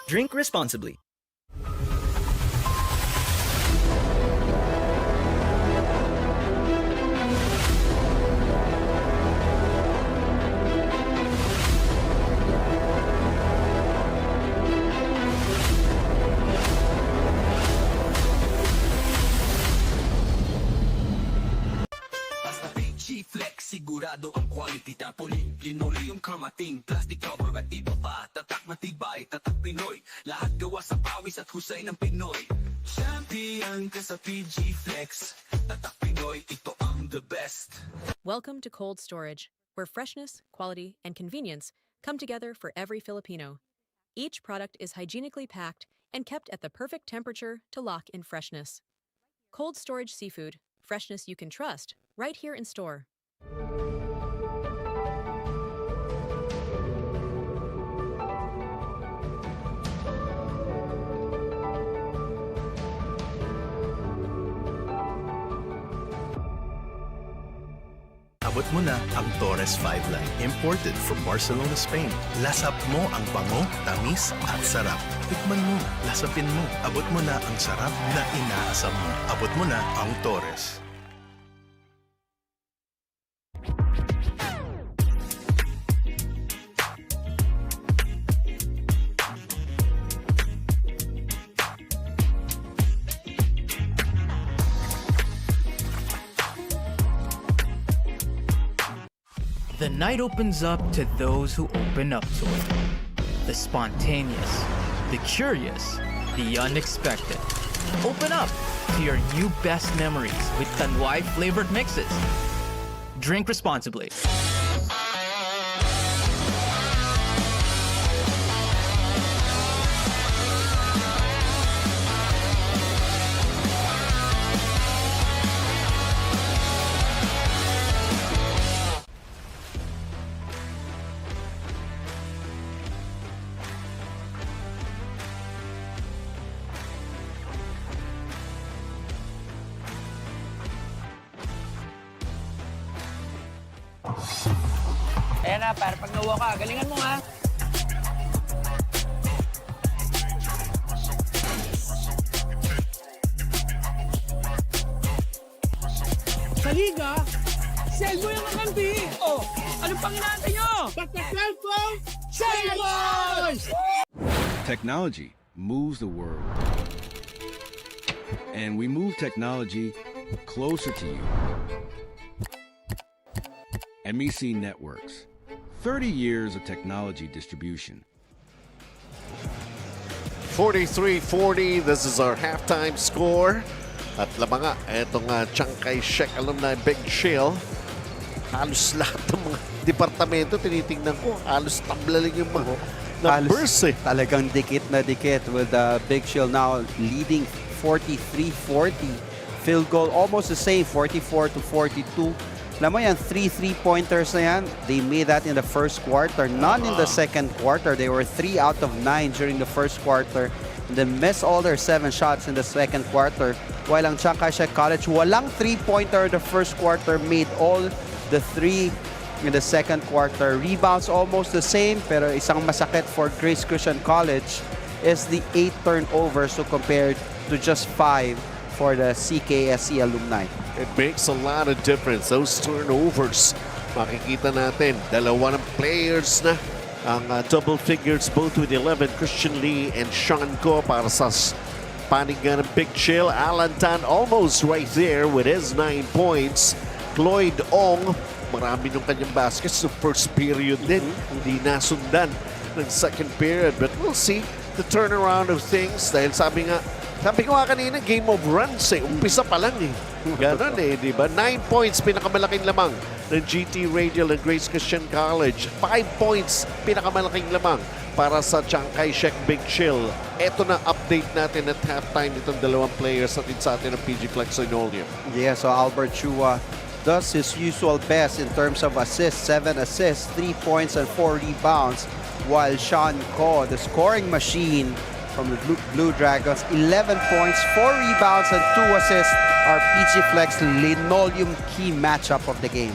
Drink responsibly. PG Flex, sigurado ang quality tapoli. Linoleum kamating, plastic cover at iba pa. Tatak matibay, tatak Pinoy. Lahat gawa sa pawis at husay ng Pinoy. Champion ka sa PG Flex. Tatak Pinoy, ito ang the best. Welcome to cold storage, where freshness, quality, and convenience come together for every Filipino. Each product is hygienically packed and kept at the perfect temperature to lock in freshness. Cold storage seafood, freshness you can trust, right here in store. Abot mo na ang Torres 5 line, imported from Barcelona, Spain. Lasap mo ang bango, tamis at sarap. Tikman mo, lasapin mo. Abot mo na ang sarap na inaasam mo. Abot mo na ang Torres. The night opens up to those who open up to it. The spontaneous, the curious, the unexpected. Open up to your new best memories with Tanduay flavored mixes. Drink responsibly. Ayan na, para pag nawa ka, galingan mo ha. Sa liga, cellphone yung nakampi. Oh, ano pang inaantay nyo? Cellphone, cellphone! Technology moves the world. And we move technology closer to you. MEC Networks. 30 years of technology distribution. 43-40, this is our halftime score. At lamang nga, etong Chiang Kai-shek Alumni Big Chill. Halos lahat ng mga departamento, tinitingnan ko, halos tablaling yung mga numbers eh. Talagang dikit na dikit with the Big Chill now leading 43-40. Field goal almost the same, 44-42. Alam mo yan, 3 3-pointers na yan. They made that in the first quarter. None in the second quarter. They were 3 out of 9 during the first quarter. And then missed all their 7 shots in the second quarter. While ang Chiang Kai-shek College, walang 3-pointer the first quarter. Made all the 3 in the second quarter. Rebounds almost the same. Pero isang masakit for Grace Christian College is the 8 turnovers so compared to just 5 for the CKSCAA alumni. It makes a lot of difference. Those turnovers, makikita natin, dalawa ng players na ang double figures, both with 11, Christian Lee and Sean Ko para sa paningan ng Big Chill. Alan Tan almost right there with his 9 points. Cloyd Ong, marami nung kanyang baskets sa first period din. Hindi nasundan ng second period. But we'll see the turnaround of things dahil sabi ko nga kanina, game of runs eh. Umpisa pa lang eh. Ganon eh, di ba? 9 points, pinakamalaking lamang ng GT Radial and Grace Christian College. 5 points, pinakamalaking lamang para sa Chiang Kai-shek Big Chill. Ito na update natin at halftime itong dalawang players natin sa atin ng PG Flex Linoleum. Yeah, so Albert Chua does his usual best in terms of assists. 7 assists, 3 points and 4 rebounds. While Sean Ko, the scoring machine from the Blue Dragons, 11 points, 4 rebounds, and 2 assists are PG Flex Linoleum key matchup of the game.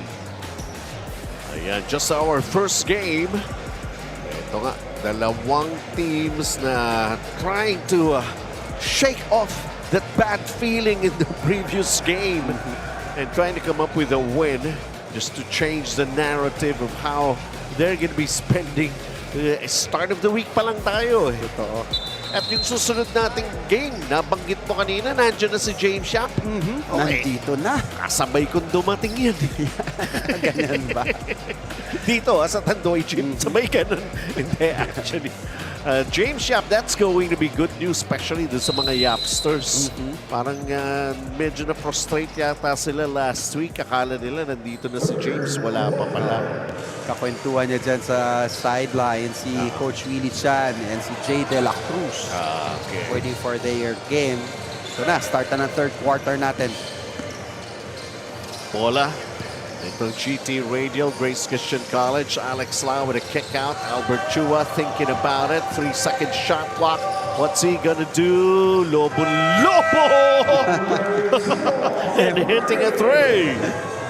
Ayan, just our first game. Ito nga, dalawang teams na trying to shake off that bad feeling in the previous game and trying to come up with a win just to change the narrative of how they're going to be spending. Start of the week pa lang tayo. At yung susunod nating game, nabanggit mo kanina, nandiyan na si James Yap. Nandito na. Kasabay kong dumating yan. Ganyan ba? Dito, sa Tanduay Gym, sabay ganun. Hindi, actually. James Yap, that's going to be good news, especially dun sa mga Yapsters. Parang medyo na-frustrate yata sila last week. Akala nila nandito na si James, wala pa pala. Kakwentuhan niya dyan sa sideline si Coach Willie Chan and si Jay De La Cruz. Okay. Waiting for their game. So na, start na ng third quarter natin. Bola. Itong GT Radial, Grace Christian College. Alex Lau with a kick out. Albert Chua thinking about it. 3-second shot clock. What's he gonna do? Lobo! And hitting a three.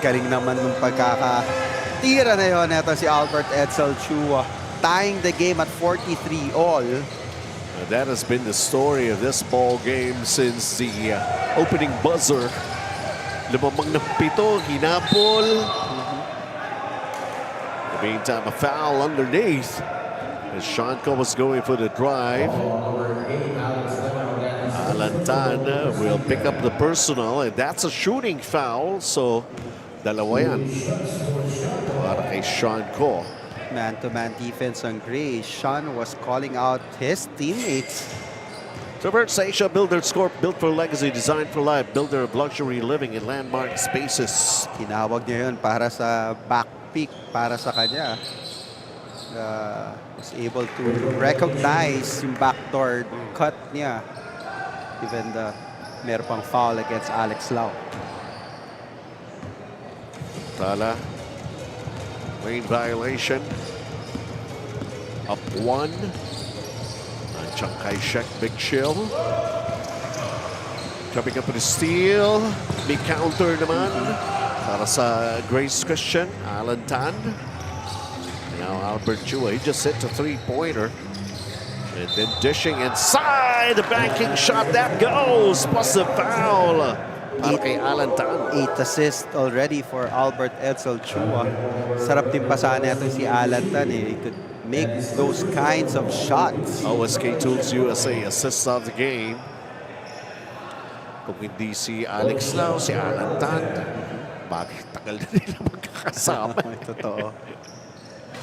Galing naman nung pagkakatira na yun. Ito si Albert Edsel Chua. Tying the game at 43 all. That has been the story of this ball game since the opening buzzer. Lumamang ng pito, hinapol. In the meantime, a foul underneath as Shanko was going for the drive. Alantan will pick up the personal, and that's a shooting foul. So, dalawa yan para kay Shanko. Man-to-man defense on Gray. Sean was calling out his teammates. Traverse Asia Builders Corp, built for legacy, designed for life, builder of luxury living in landmark spaces. Tinawag niya yun para sa back pick para sa kanya. Was able to recognize yung backdoor cut niya. Even meron pang foul against Alex Lau. Tala, lane violation. Up one. Chiang Kai-shek, big chill. Coming up with a steal. Big counter naman para sa Grace Christian, Alan Tan. Now Albert Chua, he just hit a three-pointer. And then dishing inside, the banking shot, that goes, plus the foul. Para kay Alan Tan. 8 assists already for Albert Edsel Chua. Sarap din pasahan natin si Alan Tan. He could make those kinds of shots. OSK Tools USA assists of the game. Kung hindi si Alex Lau, si Alan Tan, bakit tagal na nila magkakasama? Totoo.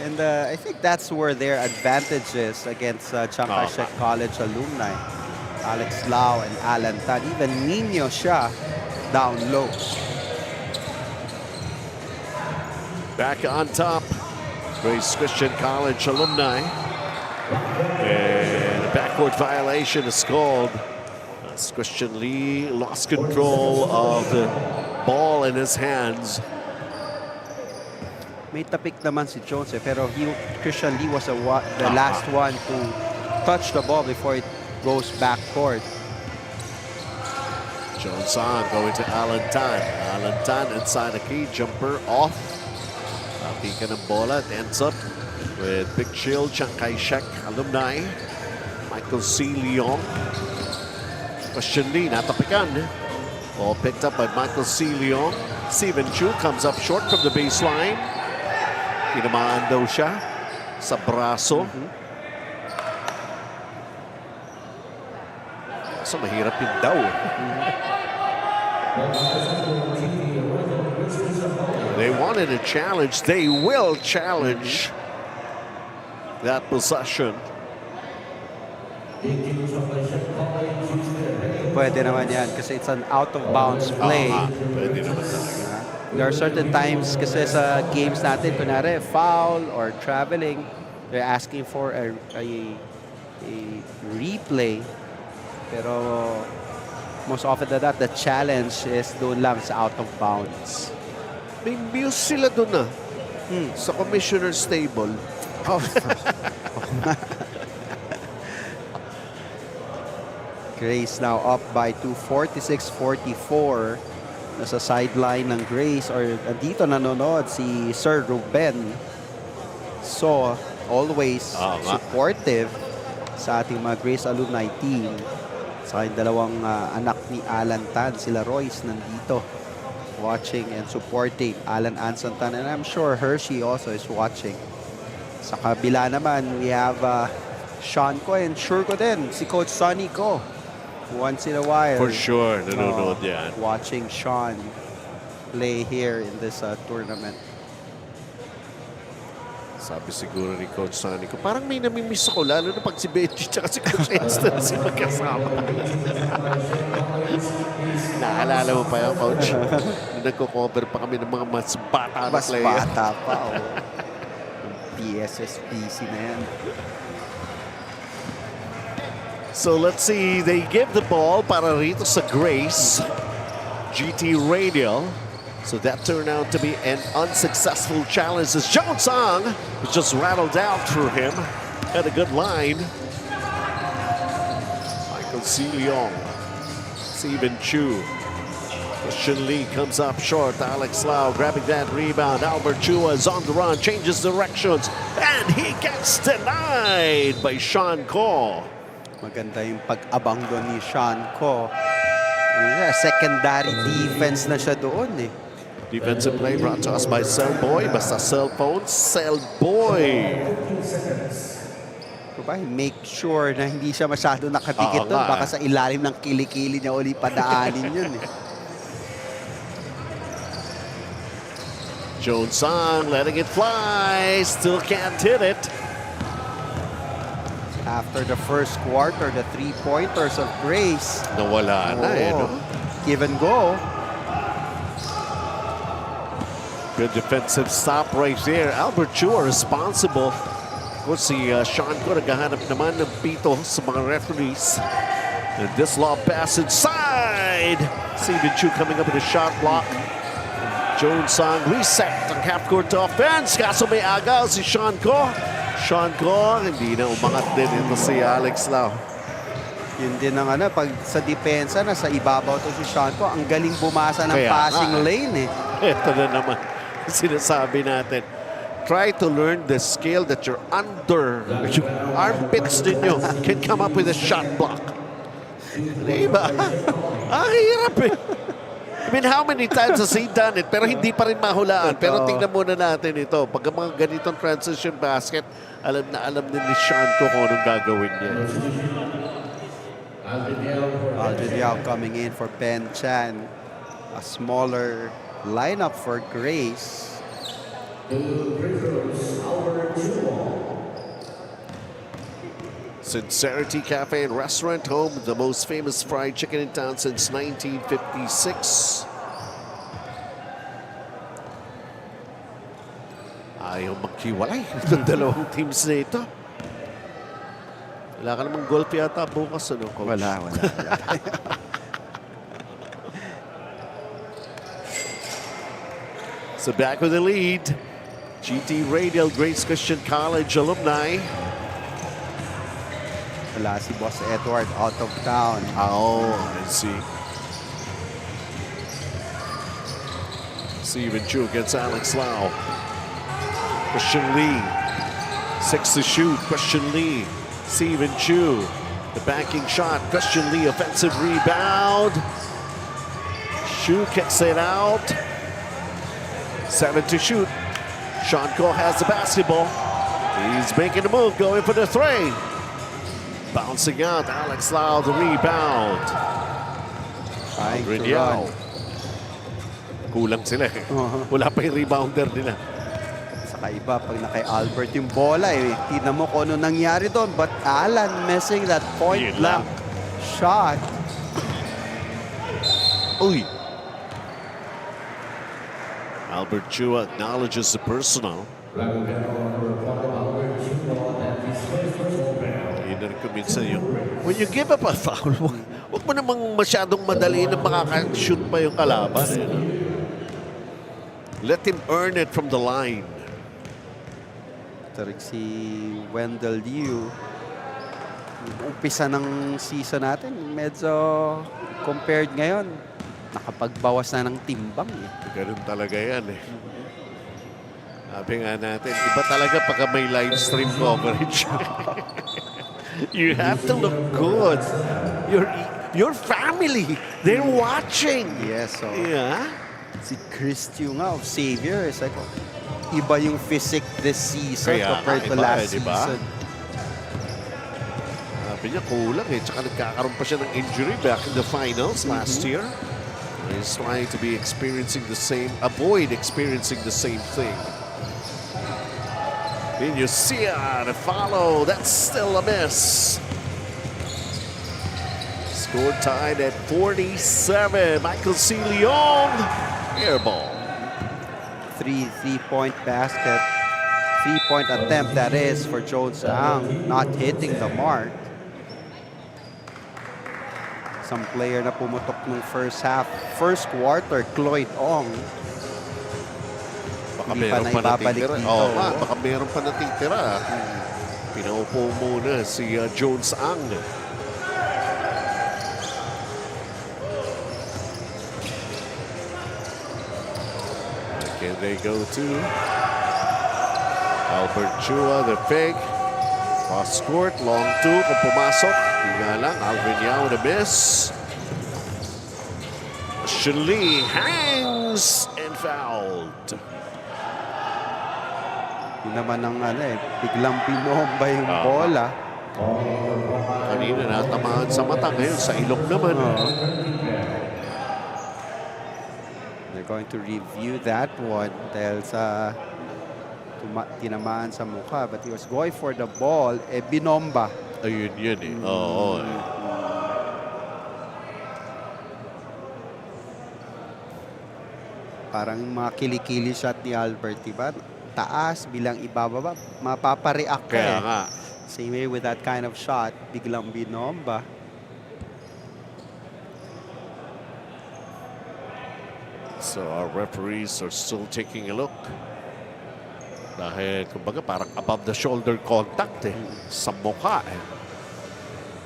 And I think that's where their advantage is against Chiang Kai-shek College alumni. Alex Lau and Alan Tan. Even Nino siya down low. Back on top. Grace Christian College alumni. And a backcourt violation is called. As Christian Lee lost control of the ball in his hands. May tapik naman si Jones pero Christian Lee was the last one to touch the ball before it goes backcourt. Jones on, going to Alan Tan. Alan Tan inside a key jumper off. Pika ng bola, it ends up with Big Chill, Chiang Kai-shek alumni. Michael C. Leong. Christian Lee, natapikan. Ball picked up by Michael C. Leong. Steven Chu comes up short from the baseline. Tinamaan daw siya sa braso. So mahirap yun daw. They wanted a challenge. They will challenge that possession. Pwede naman yan kasi it's an out-of-bounds play. Pwede naman talaga. There are certain times kasi sa games natin, kunwari foul or traveling, they're asking for a replay. Pero most often than that, the challenge is doon lang sa out-of-bounds. May muse sila doon sa commissioner's table. Grace now up by 2, 46-44. Nasa sideline ng Grace or dito nanonood si Sir Ruben. So, always supportive sa ating mga Grace alumni team. Sa dalawang anak ni Alan Tan, sila Royce nandito watching and supporting Alan Anson Tan, and I'm sure Hershey also is watching. Sa kabila naman, we have Sean ko and sure ko din, si Coach Sonny ko. Once in a while. For sure, nanonood yan. Watching Sean play here in this tournament. Sabi siguro ni Coach Sonny ko, parang may namimiss ako, lalo na pag si Benji tsaka si Coach Esther si magkasama. Naalala mo pa yung Coach? Nagko-cover pa kami ng mga mas bata na player. Mas bata pa, PSSPC na yan. So let's see, they give the ball para rito sa Grace. GT Radial. So that turned out to be an unsuccessful challenge as John Song just rattled out through him. Had a good line. Michael C. Leong. Steven Chu. Christian Lee comes up short. Alex Lau grabbing that rebound. Albert Chua is on the run, changes directions, and he gets denied by Sean Ko. Maganda yung pag-abang doon ni Sean Ko. Secondary defense na siya doon eh. Defensive play brought to us by Cellboy. Basta cellphone, Cellboy. Diba? Make sure na hindi siya masyado nakadikit doon. Baka sa ilalim ng kilikili niya uli padaanin yun eh. Jones Song letting it fly. Still can't hit it. After the first quarter, the three-pointers of Grace. Nawala na eh, no? Give and go. Good defensive stop right there. Albert Chua responsible. Kung si Sean ko naghahanap naman ng pito sa mga referees. And this lob pass inside. Steven Chu coming up with a shot block. Jones Song reset ang half-court offense. Kaso may agaw si Sean Ko. Sean Ko, hindi na umangat din ito si Alex Lau. Yun din ang pag sa depensa, nasa ibabaw to si Sean Ko. Ang galing bumasa ng passing lane eh. Ito na naman. Sinasabi natin. Try to learn the skill that you're under. Yung armpits ninyo can come up with a shot block. Diba? Ang hirap eh. I mean, how many times has he done it? Pero hindi pa rin mahulaan. Pero tingnan muna natin ito. Pag mga ganitong transition basket, alam na alam din ni Sean ko kung anong gagawin niya. Aldrin Yao coming in for Ben Chan. A smaller lineup for Grace. Sincerity Cafe and Restaurant, home of the most famous fried chicken in town since 1956. Ayaw magkiwalay ng dalawang teams na ito. Wala ka namang golf yata bukas, ano, Coach? Wala. So back with the lead. GT Radial, Grace Christian College alumni. Wala si Boss Edward out of town. Oh, I see. Steven Chu against Alex Lau. Christian Lee. 6 to shoot. Christian Lee. Steven Chu. The backing shot. Christian Lee. Offensive rebound. Chu kicks it out. 7 to shoot. Sean Ko has the basketball. He's making the move, going for the three. Bouncing out, Alex Lau, the rebound. Radial. Kulang sila eh. Wala pa yung rebounder nila. Saka iba, pag na kay Albert yung bola eh. Tignan mo kung ano nangyari doon. But Alan missing that point blank shot. Uy. Albert Chua acknowledges the personal. When you give up a foul, huwag mo namang masyadong madali na makaka-shoot pa yung kalaban. Eh. Let him earn it from the line. Tarik si Wendell Liu. Umpisa ng season natin, medyo compared ngayon, nakapagbawas na ng timbang. Eh. Ganun talaga yan eh. Sabi nga natin, iba talaga pagka may live stream coverage. You have to look good. Your family, they're watching. Yes, so yeah. Si Christy nga of Xavier, it's like, iba yung physique this season compared to last season. Sabi niya, kulang eh. Tsaka nagkakaroon pa siya ng injury back in the finals last year. He's trying to avoid experiencing the same thing. And you see the follow. That's still a miss. Score tied at 47. Michael C. Leong, air ball. Three-point basket. 3-point attempt, that is, for Jones Ang. Not hitting the mark. Some player na pumutok nung first quarter, Cloyd Ong. Baka meron pa natitira. Baka meron pa natitira. Pinaupo muna si Jones Ang. Can they go to Albert Chua, the fake. Cross court, long two kung pumasok. Hindi nga lang, Alvin Yao na miss. Shinli hangs and fouled. Yun naman ang biglang binomba yung bola. Kanina natamaan sa mata, ngayon sa ilong naman. They're going to review that one dahil sa tinamaan sa mukha, but he was going for the ball, binomba. Ayun yun eh. Oo. Parang mga kilikili shot ni Albert, diba? Taas, bilang ibababa, mapapareact ka. Kaya nga. Same way with that kind of shot, biglang binomba. So our referees are still taking a look. Dahil, kumbaga, parang above the shoulder contact sa mukha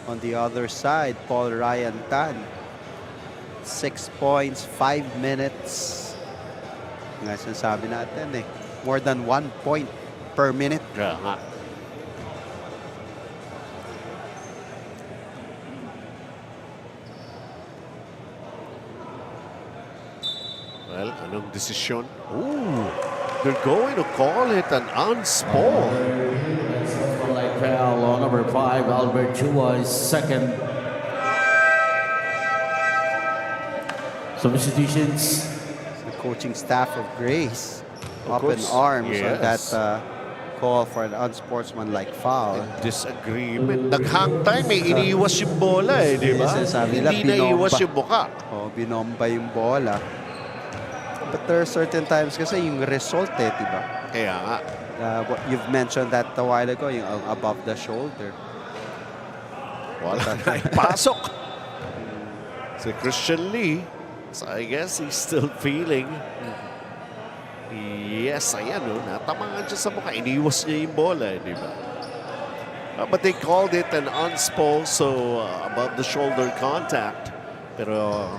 On the other side, Paul Ryan Tan. 6 points, 5 minutes. Nga sinasabi natin more than 1 point per minute. Kaya nga. Well, anong desisyon? Ooh. They're going to call it an unspall. Like foul on number 5, Albert Chua is second. Substitutions. The coaching staff of Grace up in arms on that call for an unsportsmanlike foul. Disagreement. Naghang time iniiwas yung bola di ba? Hindi naiiwas yung mukha. Binomba yung bola. But there are certain times kasi yung result di ba? Kaya nga. What you've mentioned that a while ago, yung above the shoulder. Wala na ipasok. Si Christian Lee, so I guess he's still feeling. Yes, ayan natamangan siya sa mukha. Iniwas niya yung bola, di ba? But they called it an unspall, so above the shoulder contact. Pero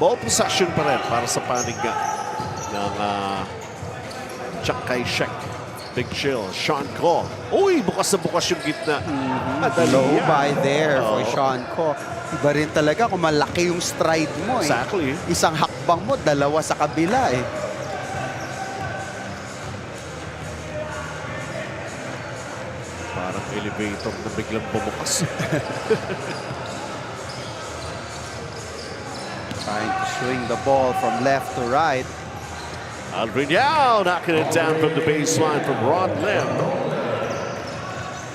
ball possession pa rin para sa panig ng Chuck Kai-shek. Big chill. Sean Ko. Uy, bukas na bukas yung gitna. Low by there for Sean Ko. Iba rin talaga kung malaki yung stride mo Exactly. Isang hakbang mo, dalawa sa kabila Parang elevator na biglang bumukas. Trying to swing the ball from left to right. Aldrin Yao knocking it down from the baseline from Ron Lim.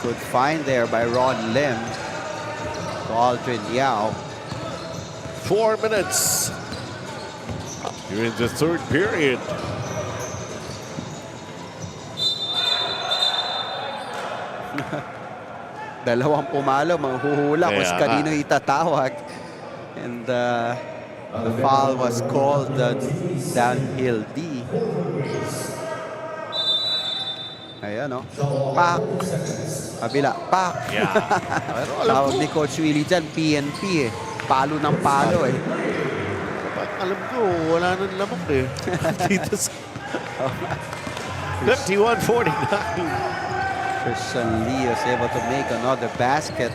Good find there by Ron Lim to Aldrin Yao. 4 minutes. You're in the third period. Dalawang pumalo, manghuhula kung kanino itatawag. And the foul was called the downhill D. Ayan Pak. Kabila. Pak. Yeah. Tawag ni Coach Willie dyan, PNP Palo ng palo Alam ko, wala nang lamok Dito sa 51-49. Christian Lee was able to make another basket.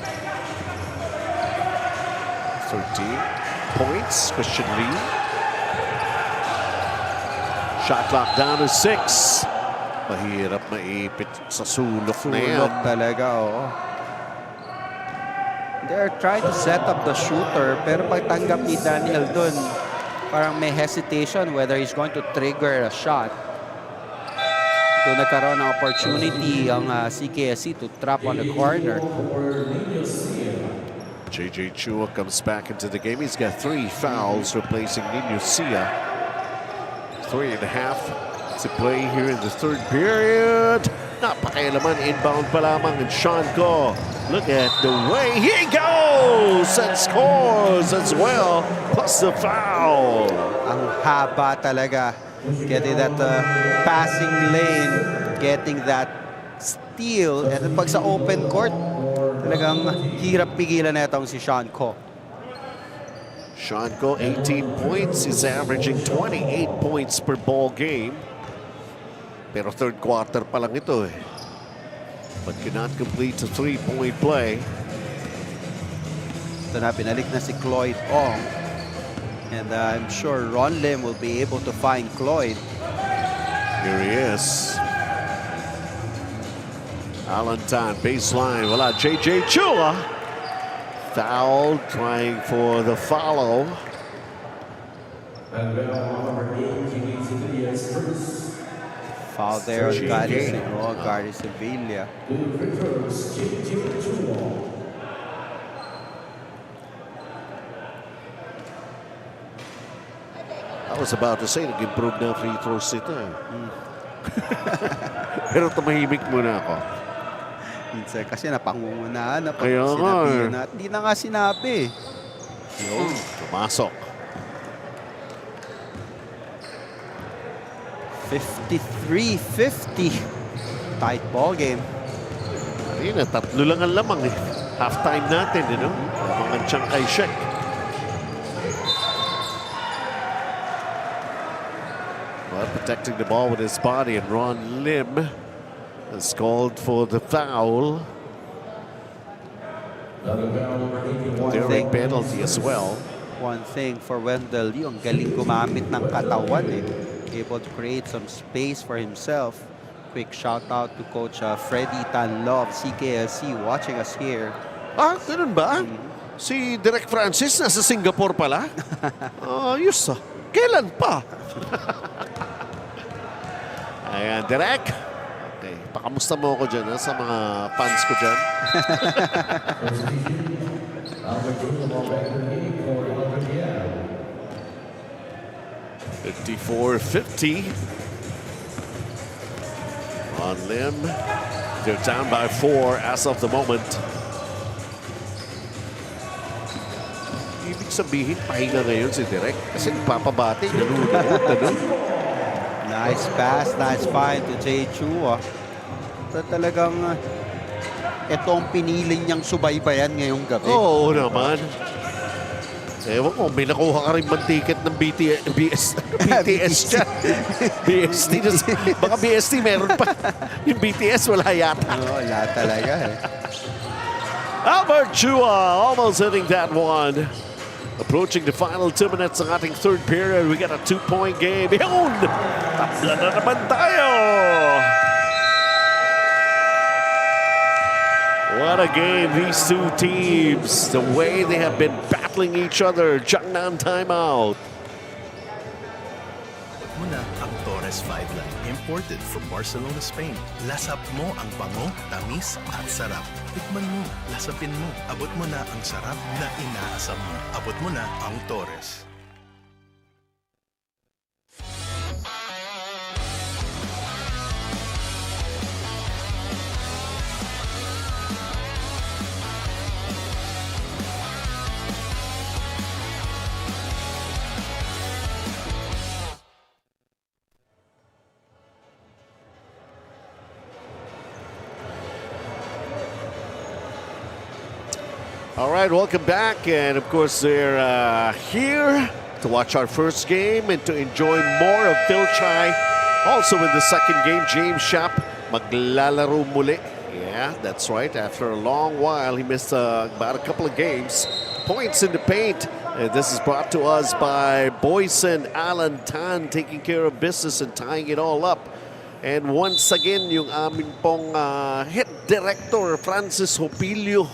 13 points, Christian Lee. Shot clock down to 6. Mahirap maipit sa sulok na yan. Sulok talaga, They're trying to set up the shooter, pero pagtanggap ni Daniel dun, parang may hesitation whether he's going to trigger a shot. Doon nagkaroon ng opportunity ang CKSC to trap on the corner. JJ Chua comes back into the game. He's got 3 fouls, replacing Nino Sia. 3.5 to play here in the third period. Napakailaman, inbound pa lamang, and Sean Go. Look at the way he goes and scores as well, plus the foul. Ang haba talaga. Getting that passing lane, getting that steal. At pag sa open court, talagang hirap pigilan na itong si Sean Ko. Sean Go, 18 points. He's averaging 28 points per ball game. Pero third quarter pa lang ito eh. But cannot complete a 3-point play. Ito na, pinalik na si Cloyd Ong. And I'm sure Ron Lim will be able to find Cloyd. Here he is. Alan Tan, baseline. Wala, JJ Chua. Foul, trying for the follow. Foul there on Gary Sevilla. I was about to say, nag-improve na free throws ito. Pero tumahimik muna ako. Minsan kasi napangungunahan na pag Kaya sinabi na. Hindi na nga sinabi. Yun, pumasok. 53-50. Tight ball game. Kanina, 3 lang ang lamang eh. Halftime natin, you know? Mga Chiang Kai-shek. Well, protecting the ball with his body, and Ron Lim has called for the foul. Direct penalty as well. One thing for Wendell Lee, ang galing gumamit ng katawan eh. Able to create some space for himself. Quick shout out to Coach Freddy Tanlov, CKSC, watching us here. Ah, ganun ba? Si Direk Francis nasa Singapore pala? Ayos ah. Kailan pa? Ayan, Direk. Okay, pakamusta mo ako dyan sa mga fans ko dyan. 54-50. On Lim. They're down by 4 as of the moment. Ibig sabihin, pahinga ngayon si Direk kasi papabati. Nice pass, nice find to Jay Chua. Talagang itong pinili niyang subaybayan ngayong gabi. Oo naman. Ewan ko, may nakuha ka rin man ticket ng BTS dyan. BST. Baka BST meron pa. Yung BTS wala yata. Wala talaga eh. Albert Chua almost hitting that one. Approaching the final 2 minutes ng ating third period. We got a 2-point game. Yun! Tabla na naman tayo! What a game, these two teams. The way they have been battling each other. Jiangnan timeout. Muna ang Torres 5 Line, imported from Barcelona, Spain. Lasap mo ang bango, tamis at sarap. Tikman mo, lasapin mo. Abot mo na ang sarap na inaasam mo. Abot mo na ang Torres. All right, welcome back. And of course, they're here to watch our first game and to enjoy more of Fil-Chi. Also in the second game, James Shap maglalaro muli. Yeah, that's right. After a long while, he missed about a couple of games. Points in the paint. And this is brought to us by Boyson Alan Tan, taking care of business and tying it all up. And once again, yung amin pong head director, Francis Hopilio,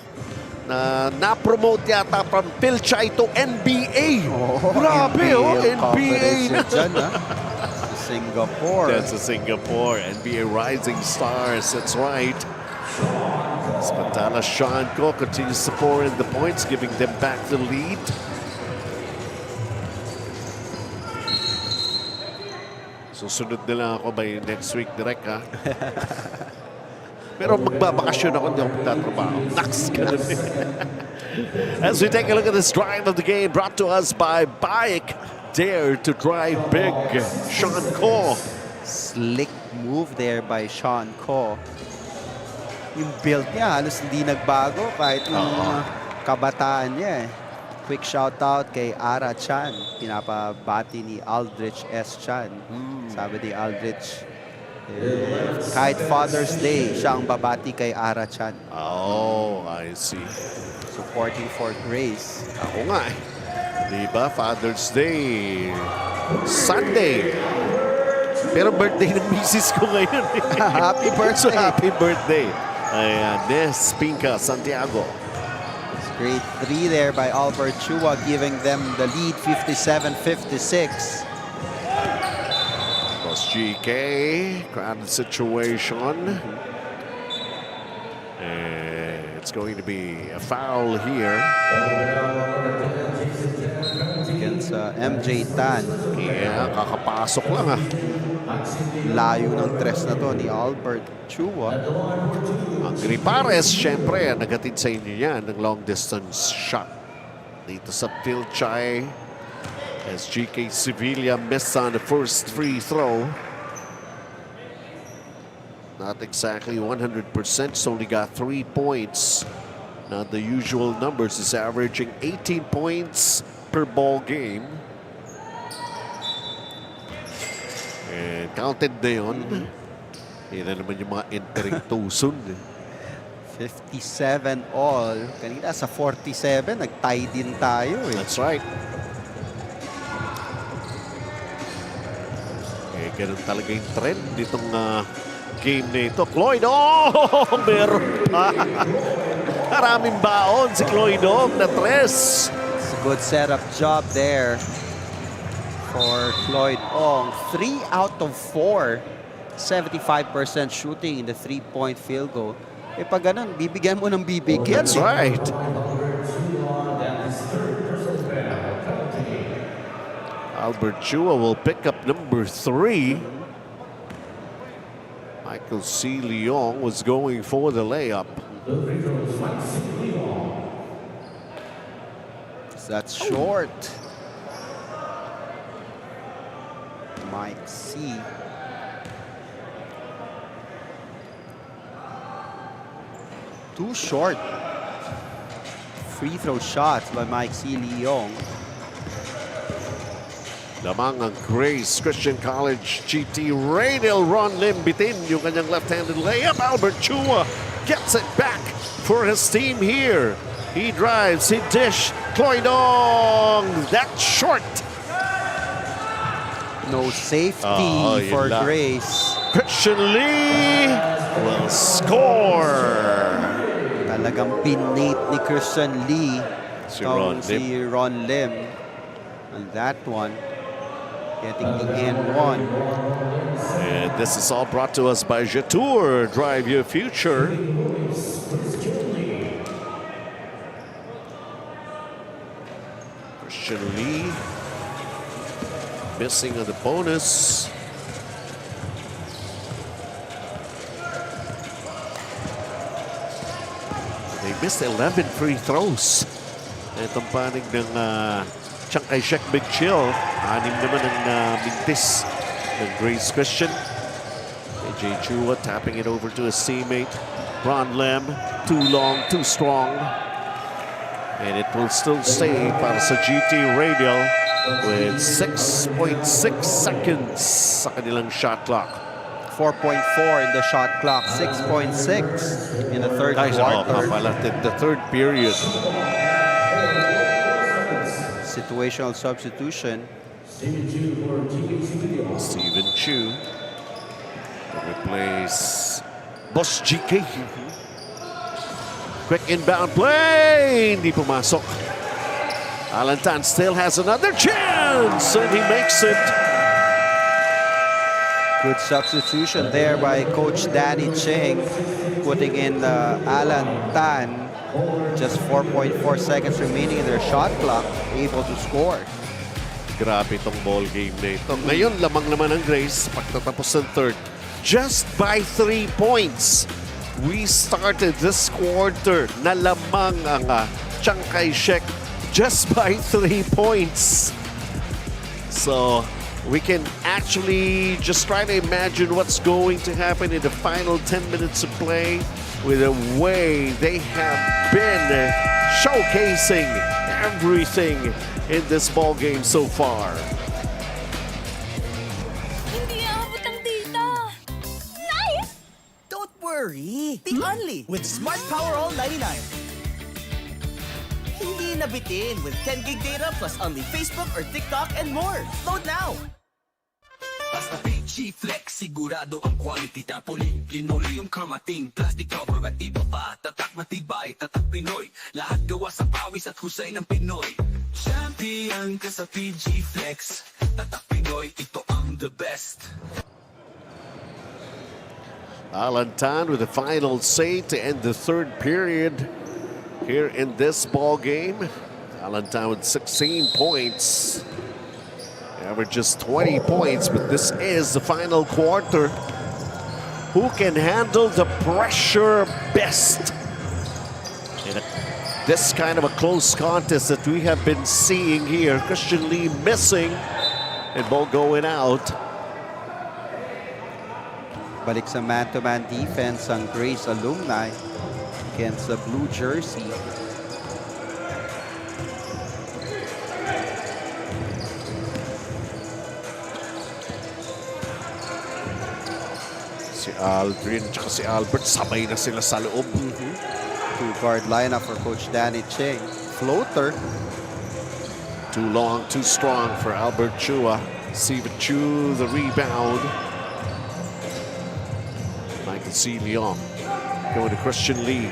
na na-promote yata from Fil-Chi to NBA. Grabe, NBA na. Dyan, ha? Singapore. That's a Singapore. NBA Rising Stars. That's right. Samantala Sean Ko continues to pour in the points, giving them back the lead. Susunod na lang ako by next week direct, ha? Pero magbabakasyon ako, hindi ako magtatrabaho. Naks, ganun. As we take a look at this drive of the game brought to us by Bike. Dare to drive big. Sean Ko. Slick move there by Sean Ko. Yung build niya halos hindi nagbago kahit nung kabataan niya. Quick shout out kay Ara Chan. Pinapabati ni Aldrich S. Chan. Sabi ni Aldrich, kahit Father's Day, siya ang babati kay Ara Chan. Oh, I see. Supporting for Grace. Ako nga eh. Diba? Father's Day. Sunday. Pero birthday ng misis ko ngayon. Happy birthday. So happy birthday. Ayan, Nes Pinca Santiago. Great 3 there by Albert Chua, giving them the lead 57-56. GK, crowded situation. And it's going to be a foul here. Against MJ Tan. Yeah, kakapasok lang Layo ng tres na to ni Albert Chua. Ang Gripares, syempre, nagatid sa inyo yan ng long distance shot. Dito sa Fil-Chi. As GK Sevilla missed on the first free throw. Not exactly 100%. He's only got 3 points. Not the usual numbers. He's averaging 18 points per ball game. And counted na yun. Yan na naman yung mga entering tuson. 57 all. Kanina sa 47, nag-tie din tayo eh. That's right. Ganun talaga yung trend ditong game na ito. Cloyd, meron pa. Maraming baon si Cloyd na tres. It's a good setup job there for Cloyd Ong. 3 out of 4. 75% shooting in the 3-point field goal. Eh pag ganun, bibigyan mo ng bibigyan. That's right. Albert Chua will pick up number 3. Michael C. Leong was going for the layup. That's short. Mike C. Too short. Free throw shots by Mike C. Leong. Lamang ang Grace Christian College GT Radial Ron Lim bitin yung kanyang left-handed layup. Albert Chua gets it back for his team here. He drives, he dish. Cloydong, that's short. No safety for Grace. Christian Lee will score. Talagang pinate ni Christian Lee. Si Ron Lim. And that one, getting the N1. And this is all brought to us by Jetour. Drive your future. Christian Lee missing on the bonus. They missed 11 free throws. Itong panig ng Chiang-Kai-shek Big Chill. 6 naman ang mintis ng Grace Christian. AJ Chua tapping it over to his teammate. Ron Lim, too long, too strong. And it will still stay para sa GT Radial with 6.6 seconds sa kanilang shot clock. 4.4 in the shot clock, 6.6 in the third quarter. The third period. Situational substitution. Steven Chu to replace Boss GK. Quick inbound play. Hindi pumasok. Alan Tan still has another chance, and he makes it. Good substitution there by Coach Danny Cheng, putting in Alan Tan. Just 4.4 seconds remaining in their shot clock, able to score. Grabe itong ball game na ito. Ngayon, lamang naman ang Grace pagtatapos ng third. Just by 3 points. We started this quarter na lamang ang Chiang Kai-shek just by 3 points. So, we can actually just try to imagine what's going to happen in the final 10 minutes of play with the way they have been showcasing everything in this ball game so far. Hindi aabot ang data. Nice! Don't worry. Be only with Smart Power All 99. Hindi nabitin with 10 gig data plus only Facebook or TikTok and more. Load now! Basta Fil-Chi Flex, sigurado ang quality tapoli. Linoleum kamating, plastic cover at iba pa. Tatak matibay, tatak Pinoy. Lahat gawa sa pawis at husay ng Pinoy. Champion ka sa Fil-Chi Flex. Tatak Pinoy, ito ang the best. Alan Tan with the final say to end the third period here in this ball game. Alan Tan with 16 points. Averages 20 points, but this is the final quarter. Who can handle the pressure best in this kind of a close contest that we have been seeing here? Christian Lee missing and ball going out. Balik sa man-to-man defense ang Grace alumni against the blue jersey. Si Aldrin at si Albert, sabay na sila sa loob. Two-guard lineup for Coach Danny Cheng. Floater. Too long, too strong for Albert Chua. Steven Chu, the rebound. Michael C. Leong going to Christian Lee.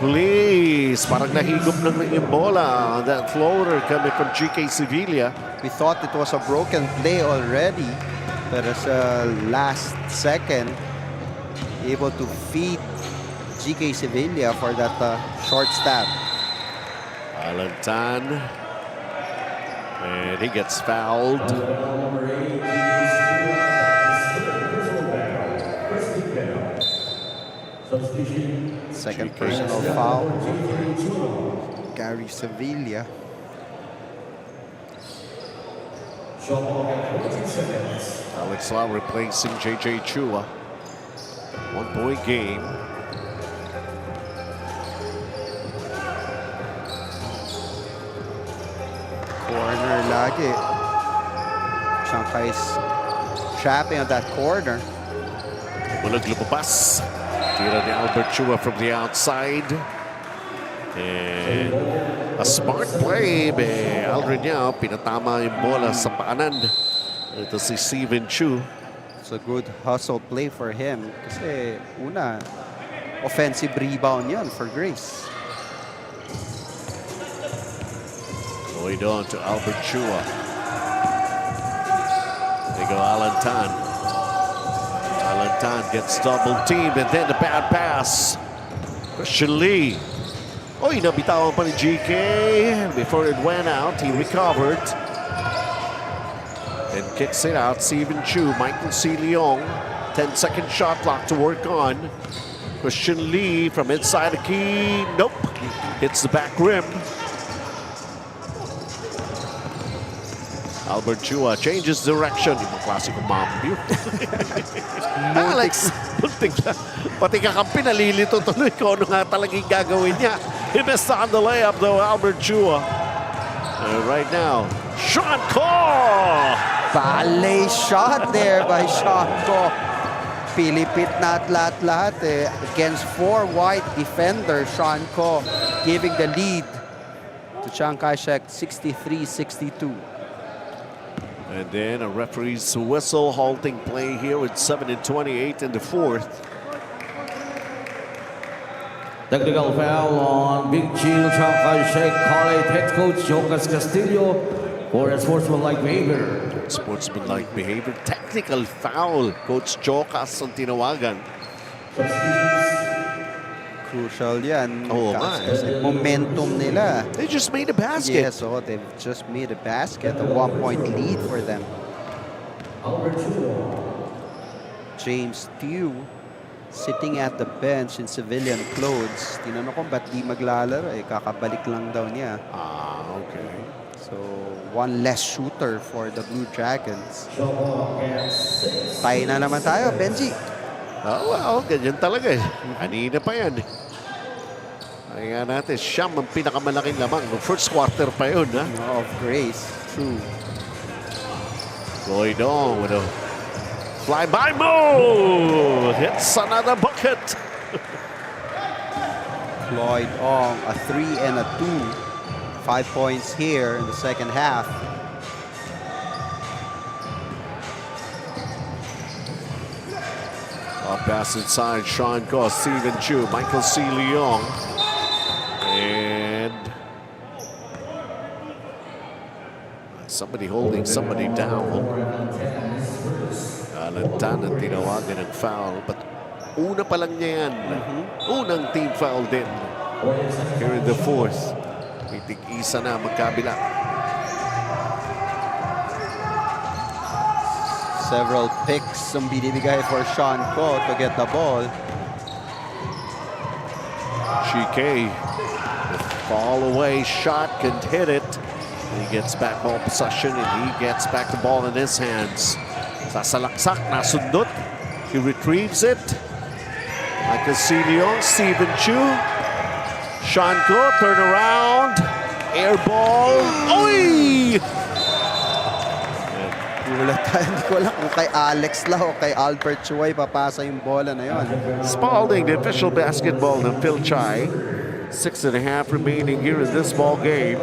Please, parang nahigop lang yung bola. That floater coming from GK Sevilla. We thought it was a broken play already, but as a last second, able to feed GK Sevilla for that short stab. Alan Tan, and he gets fouled. Second personal foul. Gary Sevilla. Alex Lau replacing JJ Chua. 1-point game. Corner lagi. Chiang Kai's trapping on that corner. Bulag lumabas. Tira ni Albert Chua from the outside. And a smart play. Aldrin Yao, pinatama yung bola sa paanan. Ito si Steven Chu. It's a good hustle play for him. Kasi una, offensive rebound yan for Grace. Going on to Albert Chua. They go Alan Tan. Alan Tan gets double teamed and then the bad pass. Christian Lee. Oh, nabitawan pa ni GK. Before it went out, he recovered. And kicks it out. Steven Chu, Michael C. Leong. 10-second shot clock to work on. Christian Lee from inside the key. Nope. Hits the back rim. Albert Chua changes direction. Yung klassikong mom view. Alex, pati kakampi nalilito tuloy ko ano nga talagang gagawin niya. He missed on the layup though, Albert Chua. Right now, Sean Ko! Ballet shot there by Sean Ko. Pilipit na at lahat-lahat eh. Against 4 white defenders, Sean Ko giving the lead to Chiang Kai-shek 63-62. And then a referee's whistle halting play here with 7:28 in the fourth. Technical foul on Fil-Chi College head coach Jocas Castillo for sportsmanlike behavior. Sportsmanlike behavior. Technical foul. Coach Jocas ang tinawagan. Crucial yan. Oo Kasi momentum nila. They just made a basket. Yes, they've just made a basket. A 1-point lead for them. James Tew sitting at the bench in civilian clothes. Tinanong ko ba't di maglalaro? Kakabalik lang daw niya. Okay. So, one less shooter for the Blue Dragons. Tayo na naman tayo, Benji. Well, ganyan talaga. Kanina pa yan. Kaya natin, siyam ang pinakamalaking lamang. No, first quarter pa yun, ha? Of Grace. True. Floyd Ong with a fly-by move. Hits another bucket. Floyd Ong, a 3 and a 2. 5 points here in the second half. Pass inside, Sean Goss, Stephen Chu, Michael C. Leong. And somebody holding somebody down. Alantan ang tinawagan ng foul. But una pa lang niya yan. Unang team foul din. Here in the fourth. Itig-isa na magkabila. Several picks ang binibigay for Sean Ko to get the ball. GK, fall away shot, can hit it. He gets back ball possession and he gets back the ball in his hands. Sasalaksak, nasundot. He retrieves it. Michael C. Leong, Stephen Chu. Sean Ko, turn around. Air ball. Oy! Hindi ko alam kung kay Alex lang o kay Albert Chuay papasa yung bola na yun. Spalding, the official basketball ng Fil-Chi. 6.5 remaining here in this ball game.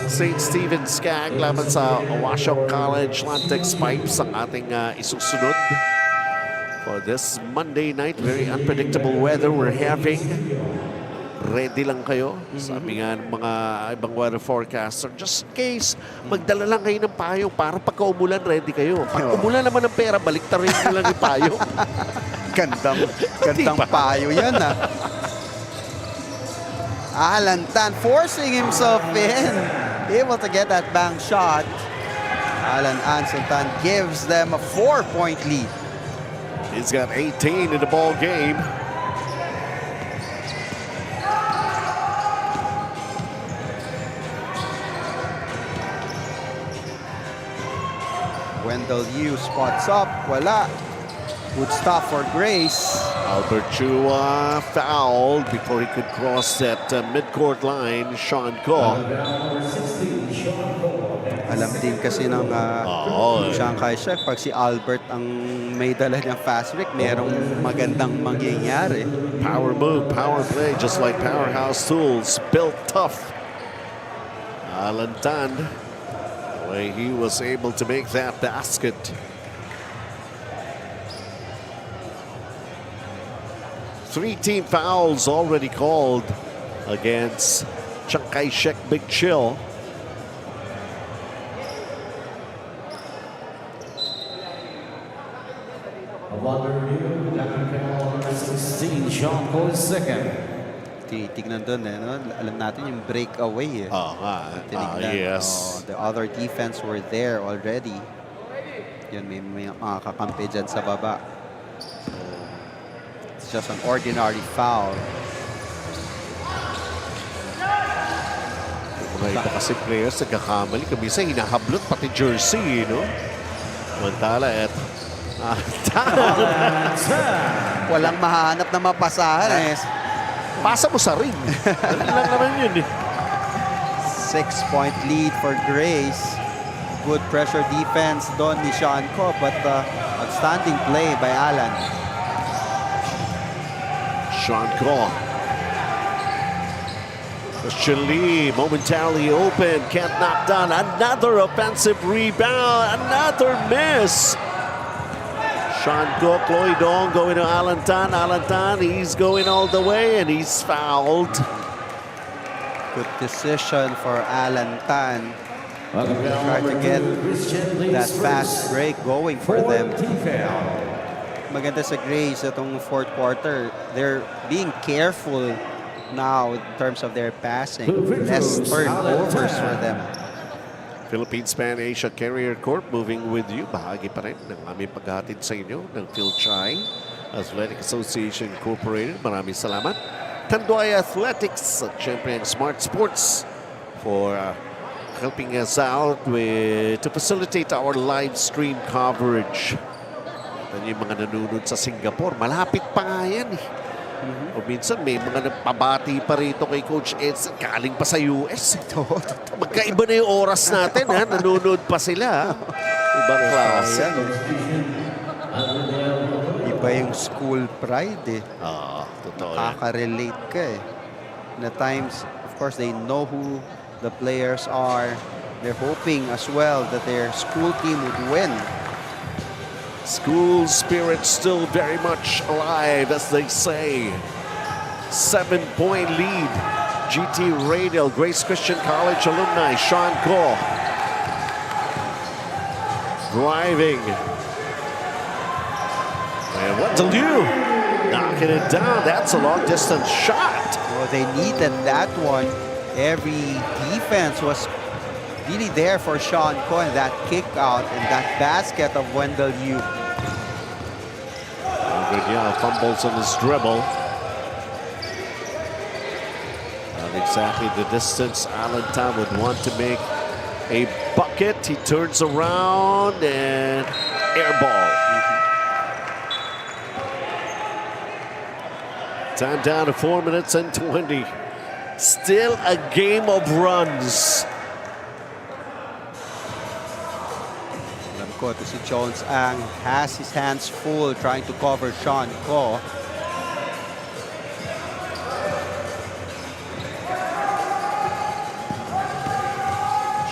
St. Stephen's Skag laban sa Washoe College Lantex Pipes ang ating isusunod for this Monday night. Very unpredictable weather we're having. Ready lang kayo. Sabi nga ng mga ibang weather forecaster, just in case, magdala lang kayo ng payong para pagka umulan, ready kayo. Pag umulan naman ng pera, baliktarin nyo lang yung payong. Gandang payo yan, ah. Alantan forcing himself in. Able to get that bank shot. Alan Anseltan gives them a 4-point lead. He's got 18 in the ball game. Wendell Yu spots up. Wala. Good stuff for Grace. Albert Chua fouled before he could cross that midcourt line. Sean Ko. Alam din kasi ng Shanghai Shek, pag si Albert ang may dala niyang fast break, merong magandang mangyayari. Power move, power play, just like Powerhouse Tools. Built tough. Alantan, the way he was able to make that basket. Three team fouls already called against Chiang Kai-shek Big Chill. Sean Ko second. Titignan doon no? Alam natin yung breakaway. Yes. The other defense were there already. Yun, may mga kakampi dyan sa baba. So, it's just an ordinary foul. Mga iba kasi players nagkakamali. Kamisa hinahablot pati jersey, no? Mantala at walang mahanap na mapasahan. Pasa mo sa ring. Ano lang naman yun. 6-point lead for Grace. Good pressure defense doon ni Sean Ko, but outstanding play by Alan. Sean Ko. Christian Lee momentarily open, can't knock down. Another offensive rebound, another miss. Sean Go, Chloe Dong going to Alan Tan. Alan Tan, he's going all the way and he's fouled. Good decision for Alan Tan. Try to get that fast break going for them. Maganda sa Grays itong fourth quarter. They're being careful now in terms of their passing. Less turnovers for them. Philippines Pan Asia Carrier Corp moving with you. Bahagi pa rin ng aming paghatid sa inyo ng Fil-Chi Athletic Association Incorporated. Maraming salamat. Tanduay Athletics at syempre ang Smart Sports for helping us out to facilitate our live stream coverage. At yung mga nanonood sa Singapore, malapit pa nga yan eh. O minsan may mga nagpabati pa rito kay Coach Edson, galing pa sa US. Magkaiba na yung oras natin ha, nanonood pa sila. Ibang klase. Iba yung school pride eh. Totoo. Nakaka-relate ka eh. And at times, of course, they know who the players are. They're hoping as well that their school team would win. School spirit still very much alive, as they say. 7-point lead. GT Radial, Grace Christian College alumni, Sean Ko. Driving. And what to do? Knocking it down. That's a long distance shot. Well, they needed that one. Every defense was really there for Sean Ko, and that kick out and that basket of Wendell Yu. Yeah, fumbles on his dribble. Not exactly the distance Alan Tam would want to make a bucket. He turns around and air ball. Time down to 4 minutes and 20. Still a game of runs. Ko to si Jones Ang has his hands full trying to cover Sean Ko.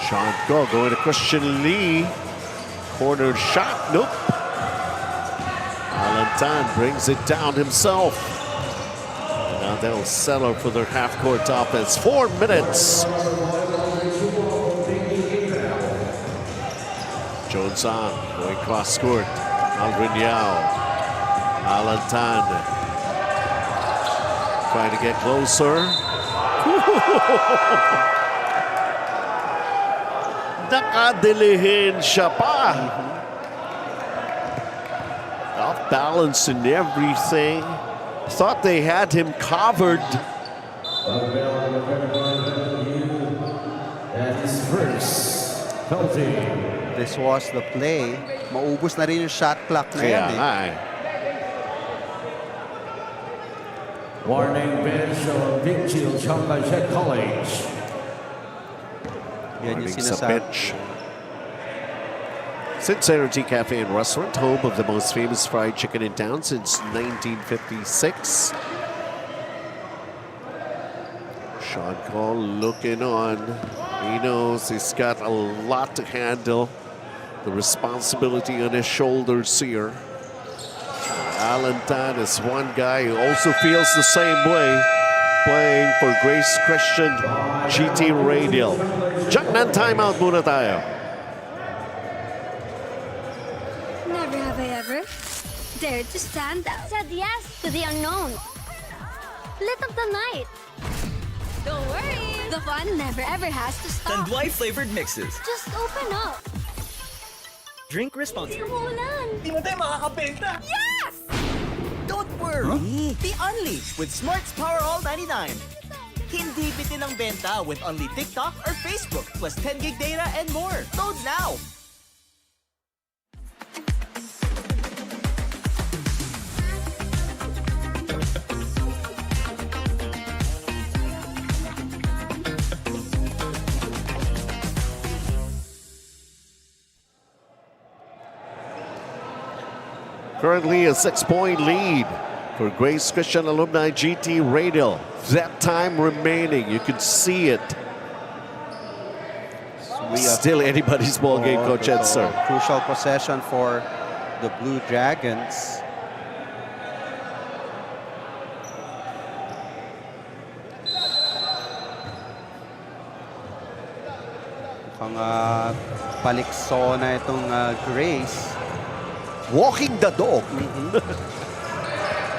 Sean Ko going to Christian Lee. Corner shot, nope. Alan Tan brings it down himself. And now they'll settle for their half-court offense. 4 minutes. Jones on, going cross court. Aldrin Yao. Alan Tan trying to get closer. Nakadilihin siya pa. Off balance and everything. Thought they had him covered. That is first. Fil-Chi. This was the play. Maubos na rin yung shot clock na yan eh. Warning bench of Fil-Chi College. Yan yung Sa sinasabi. bench. Since Energy Cafe and Restaurant, home of the most famous fried chicken in town since 1956. Sean Cole looking on. He knows he's got a lot to handle. The responsibility on his shoulders here. Alan Tan is one guy who also feels the same way, playing for Grace Christian GT Radial. Jack nan timeout muna tayo. Never have I ever dared to stand out. Said yes to the unknown. Lit up the night. Don't worry, the fun never ever has to stop. Tanduay flavored mixes. Just open up. Drink responsibly. Hindi mo tayo makakabenta. Yes! Don't worry. Be only with Smart's Power All 99. Hindi bitin ang benta with only TikTok or Facebook plus 10 gig data and more. Load now. Currently a 6-point lead for Grace Christian Alumni GT Radial. That time remaining, you can see it. Still anybody's ball game, Coach Edster. Crucial possession for the Blue Dragons. Mukhang palikso na itong Grace. Walking the dog.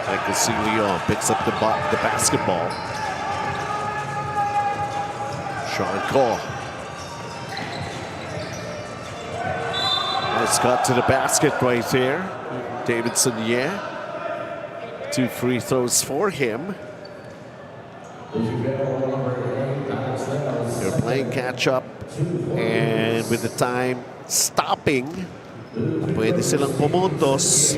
I can see Leon picks up the basketball. Sean Cole. Nice cut to the basket right there. Davidson, yeah. 2 free throws for him. They're playing catch up, and with the time stopping, pwede silang pumuntos.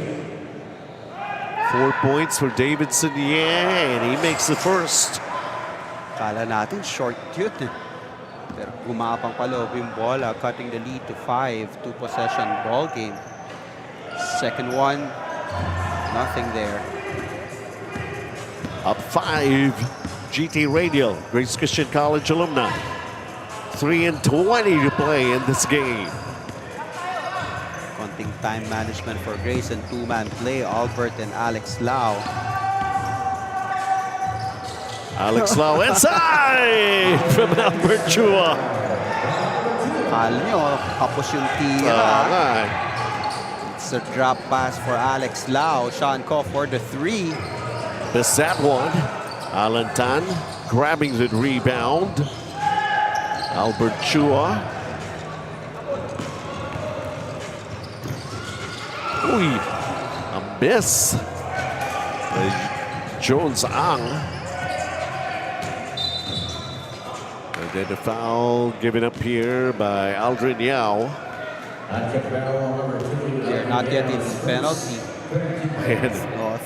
4 points for Davidson, yeah, and he makes the first. Kala natin short yun eh. Pero gumapang pa loob yung bola, cutting the lead to 5, 2-possession ball game. Second one, nothing there. Up 5, GT Radial, Grace Christian College alumni. 3:20 to play in this game. Konting time management for Grace and two-man play, Albert and Alex Lau. Alex Lau inside from Albert Chua. Kala nyo, kapos yung tira. It's a drop pass for Alex Lau. Sean Koh for the 3. Missed that one. Alan Tan grabbing the rebound. Albert Chua. Uy, a miss. Jones Ang. And then a foul given up here by Aldrin Yao. They're not getting penalty.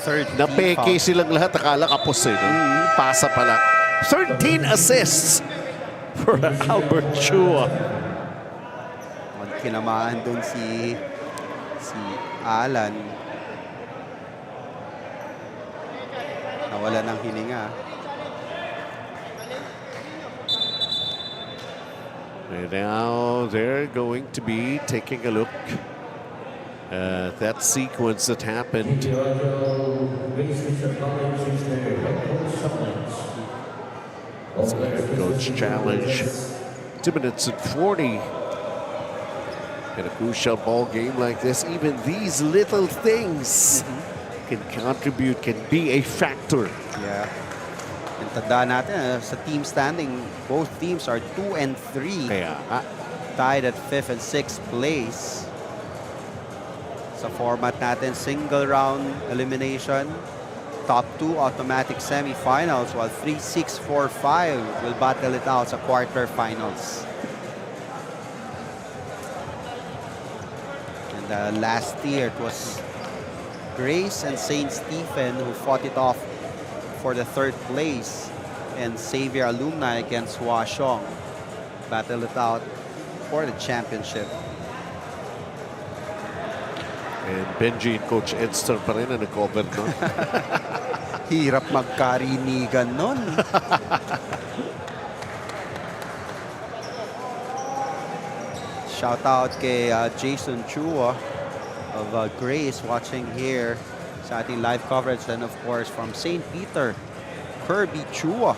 Third. Napeke silang lahat. Akala kapos eh. No? Pasa pala. 13 assists for Albert Chua. Kinamaan dun si Alan. Nawala ng hininga. And now they're going to be taking a look at that sequence that happened. It's a head coach challenge. 2 minutes and 40. In a crucial ball game like this, even these little things can contribute, can be a factor. Yeah. And tandaan natin, sa team standing, both teams are 2 and 3. Kaya, tied at 5th and 6th place. Sa format natin, single round elimination. Top 2 automatic semifinals, while 3, 6, 4, 5 will battle it out sa quarterfinals. And last year, it was Grace and St. Stephen who fought it off for the 3rd place, and Xavier Alumni against Hwa-Chong battle it out for the championship. And Benji and Coach Edster pa rin na nag-cover nun. Hirap magkarinigan nun. Shout out kay Jason Chua of Grace watching here sa ating live coverage, and of course from St. Peter, Kirby Chua.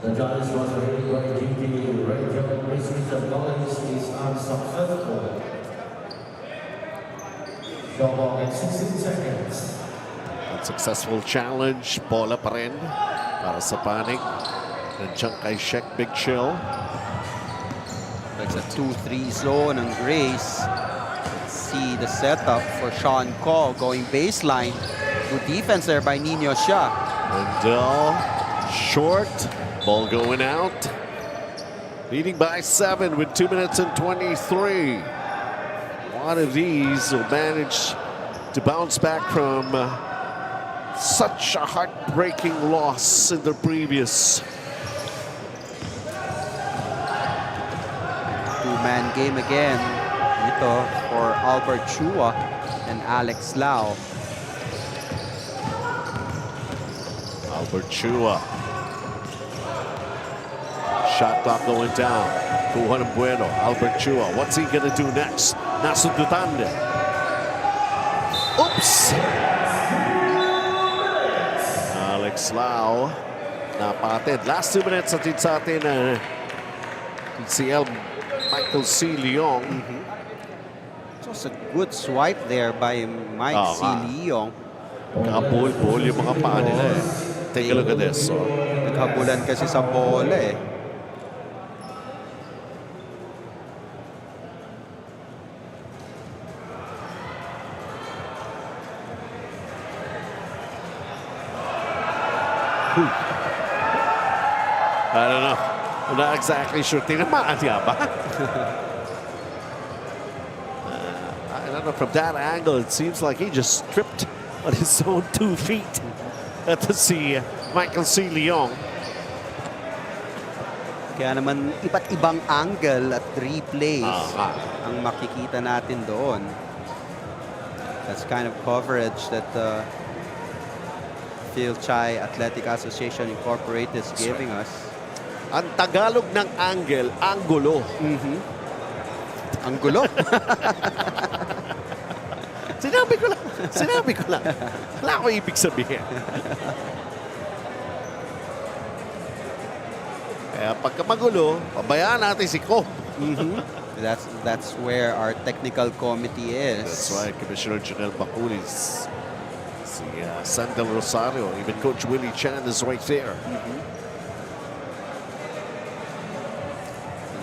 The judges was rated by GT Radial Racing College is unsuccessful. Shot clock at 16 seconds. Unsuccessful challenge. Bola pa rin para sa panig. Nandiyan kay Sheck Big Chill. That's a 2-3 zone ng Grace. Let's see the setup for Sean Koh going baseline. Good defense there by Nino Xia. Wendell short. Ball going out. Leading by 7 with 2 minutes and 23. One of these will manage to bounce back from such a heartbreaking loss in the previous. Two-man game again. Ito for Albert Chua. and Alex Lau. Albert Chua. Shot clock going down. Juan Bueno. Albert Chua. What's he gonna do next? Nasundutan. Oops! Alex Lau. Napatid. Last 2 minutes atin sa atin TCL Michael C. Leong. It was a good swipe there by Mike C. Leong. Nakabol-bol yung mga paa nila eh. Take a look at this. So, naghabulan kasi sa bola eh. I don't know. I'm not exactly sure. Tinamaan niya ba? I don't know. From that angle, it seems like he just tripped on his own 2 feet. At si Michael C. Leong. Kaya naman iba't ibang angle at replays ang makikita natin doon. That's kind of coverage that Fil-Chi Athletic Association Incorporated is giving us. Ang Tagalog ng angle, anggulo. Anggulo? Sinabi ko lang. Sinabi ko lang. Wala ko ibig sabihin. Kaya pagka magulo, pabayaan natin si Ko. That's where our technical committee is. That's right, Commissioner Janelle Baculis. Si Sandel Rosario, even Coach Willie Chan is right there.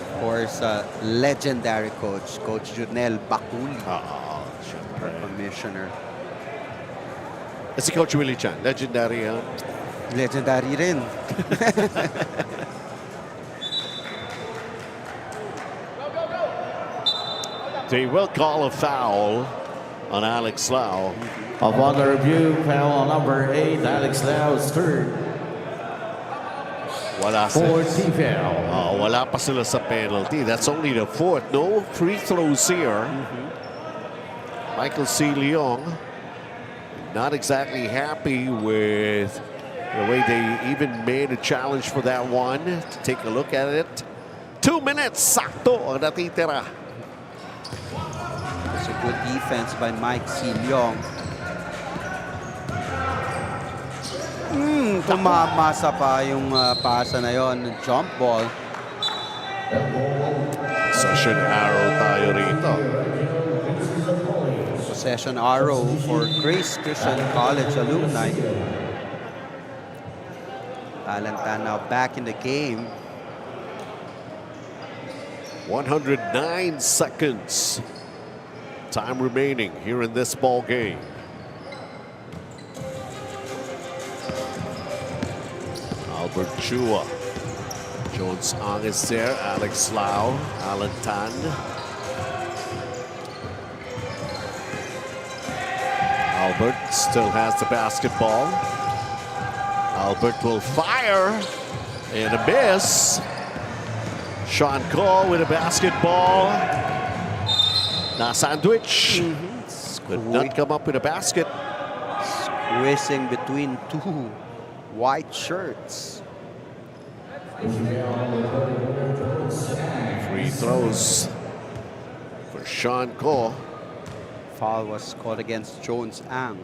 Of course, legendary coach, Coach Janelle Baculis. Commissioner. Si Coach Willie Chan, legendary. Legendary rin. They will call a foul on Alex Lau. Upon the review, foul on number 8, Alex Lau's third. Wala Fourth foul. Wala pa sila sa penalty. That's only the 4th. No free throws here. Michael C. Leong not exactly happy with the way they even made a challenge for that one. Take a look at it. 2 minutes, sakto ang natitira. It's a good defense by Mike C. Leong. Tumamasa pa yung pasa na yon, jump ball. Possession arrow tayo rito. Possession arrow for Grace Christian College alumni. Talantan now back in the game. 109 seconds. Time remaining here in this ball game. Albert Chua. Jones Ang is there. Alex Lau. Alan Tan. Albert still has the basketball. Albert will fire. And a miss. Sean Cole with a basketball. Now sandwich. Could not come up with a basket. Squeezing between 2 white shirts. Free throws for Sean Cole. Foul was called against Jones Ang.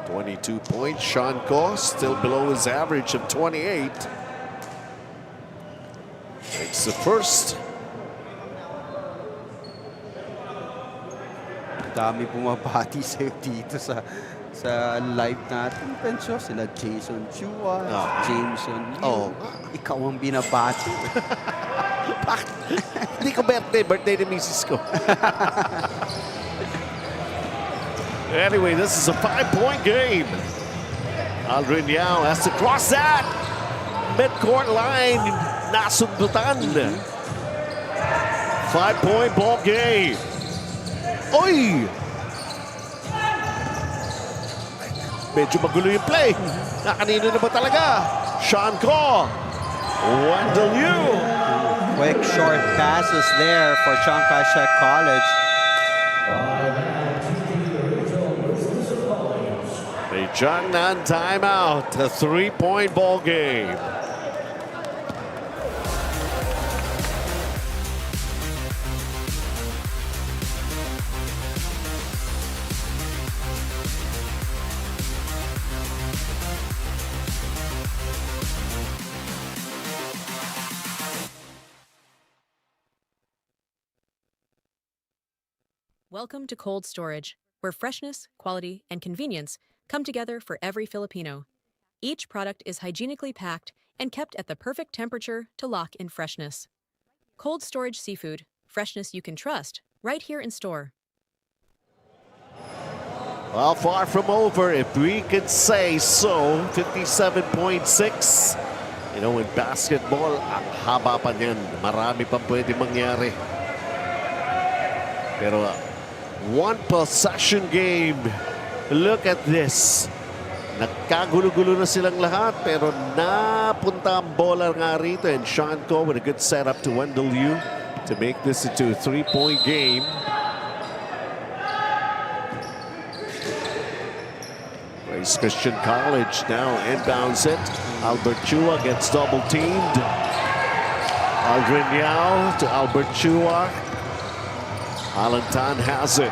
22 points. Sean Cole still below his average of 28. Takes the first. Dami bumabati sa'yo dito sa live natin. Pensyo sila Jason Chua, Jameson Liu. Ikaw ang binabati. Hindi ko birthday ni misis ko. Anyway, this is a 5-point game. Aldrin Yao has to cross that midcourt line. Nasundutan. 5-point ball game. Oy! Medyo magulo yung play. Kanino na ba talaga? Sean Cole. Wendell Yu. Quick short passes there for Chiang Kai-shek College. A Jiangnan timeout, a 3-point ball game. Welcome to Cold Storage, where freshness, quality, and convenience come together for every Filipino. Each product is hygienically packed and kept at the perfect temperature to lock in freshness. Cold Storage Seafood, freshness you can trust, right here in store. Well, far from over, if we could say so. 57.6. You know, in basketball, ang haba pa niyan. Marami pang pwede mangyari. Pero one possession game. Look at this. Nagkagulo-gulo na silang lahat, pero napunta ang bola nga rito. And Sean Ko with a good setup to Wendell Yu to make this into a 3-point game. Grace Christian College now inbounds it. Albert Chua gets double teamed. Aldrin Yao to Albert Chua. Alantan has it.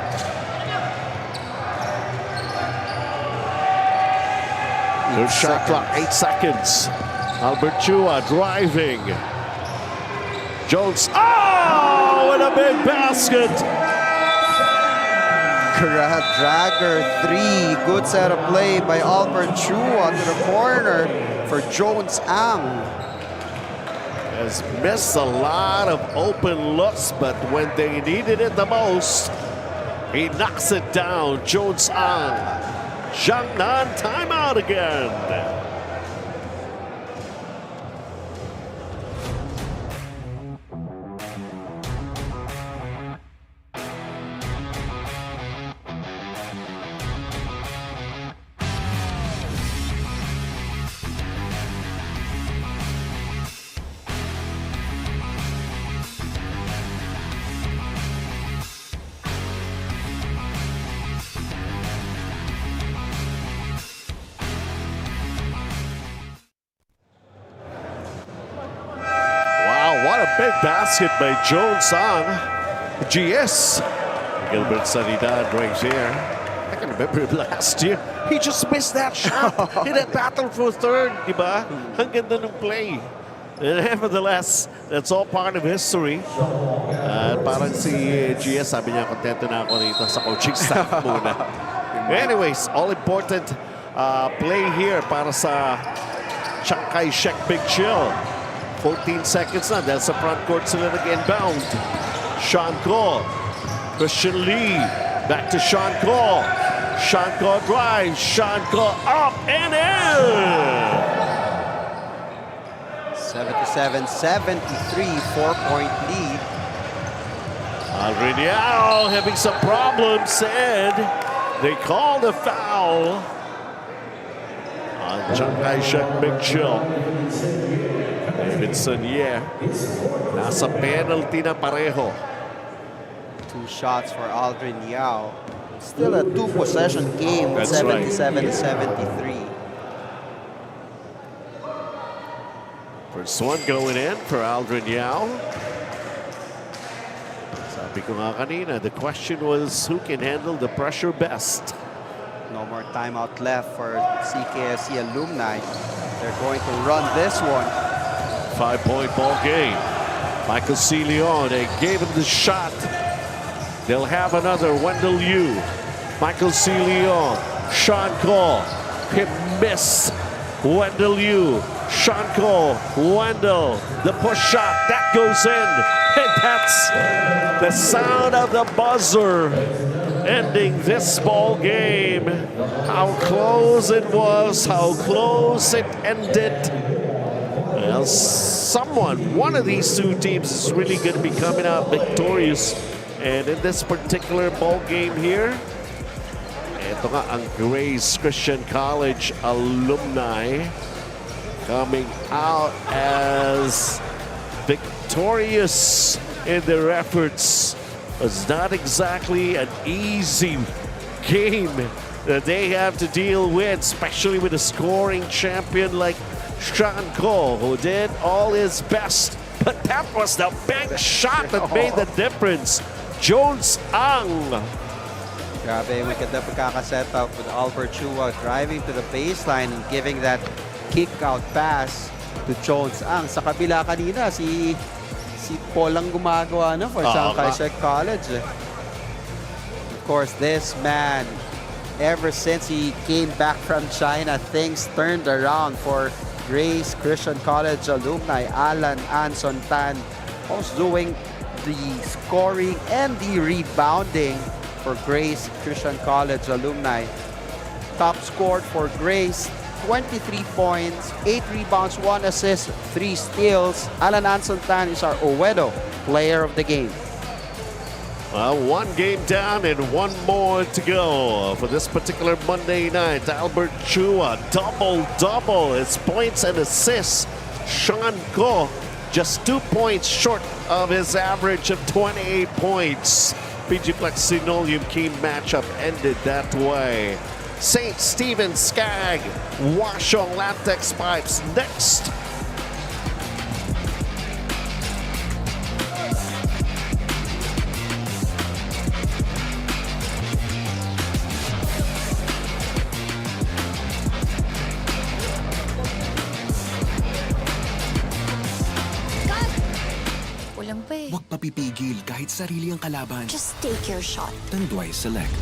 There's shot clock, 8 seconds. Albert Chua driving. Jones, oh, and a big basket. Grab dragger 3. Good setup play by Albert Chua to the corner for Jones Ang. Has missed a lot of open looks, but when they needed it the most, he knocks it down. Jones Ang. Jiangnan timeout again. What a big basket by Jones Sang. GS. Gilbert Sanidad right here. I can remember him last year. He just missed that shot in that battle for third, diba? Ang ganda ng play. And nevertheless, that's all part of history. Parang si GS, sabi niya, kontento na ako dito sa coaching staff muna. Anyways, all important play here para sa Chiang Kai-shek Big Chill. 14 seconds na dahil sa front court sila nag-inbound. Sean Ko. Christian Lee. Back to Sean Ko. Sean Ko drives. Sean Ko up and in! 77-73, 4-point lead. Radial having some problems, and they called a foul on Chiang Kai-shek Big Chill. Davidson, yeah. Nasa penalty na pareho. 2 shots for Aldrin Yao. Still a 2-possession game with 77-73. First one going in for Aldrin Yao. Sabi ko nga kanina, the question was who can handle the pressure best. No more timeout left for CKSCAA alumni. They're going to run this one. 5-point ball game. Michael C. Leon, they gave him the shot. They'll have another. Wendell Yu. Michael C. Leon. Sean Ko. Hit miss. Wendell Yu. Sean Ko. Wendell. The push shot. That goes in. And that's the sound of the buzzer ending this ball game. How close it was. How close it ended. Well, one of these two teams is really going to be coming out victorious. And in this particular ball game here, ito nga ang Grace Christian College alumni coming out as victorious in their efforts. It's not exactly an easy game that they have to deal with, especially with a scoring champion like Sean Ko, who did all his best. But that was the big shot that made the difference. Jones Ang. Grabe, wicked na pagkakaset up with Albert Chua driving to the baseline and giving that kick-out pass to Jones Ang. Sa kabila kanina, si Paul ang gumagawa na for CKSCAA College. Of course, this man, ever since he came back from China, things turned around for Grace Christian College alumni. Alan Anson Tan was doing the scoring and the rebounding for Grace Christian College alumni. Top scored for Grace, 23 points, 8 rebounds, 1 assist, 3 steals. Alan Anson Tan is our Owedo player of the game. One game down and one more to go for this particular Monday night. Albert Chua, double-double. It's points and assists. Sean Ko, just 2 points short of his average of 28 points. PG Flex Sinolium key matchup ended that way. St. Stephen Skag, Washong Latex Pipes next. Walang pa eh. Huwag papipigil kahit sarili ang kalaban. Just take your shot. Tanduay Select.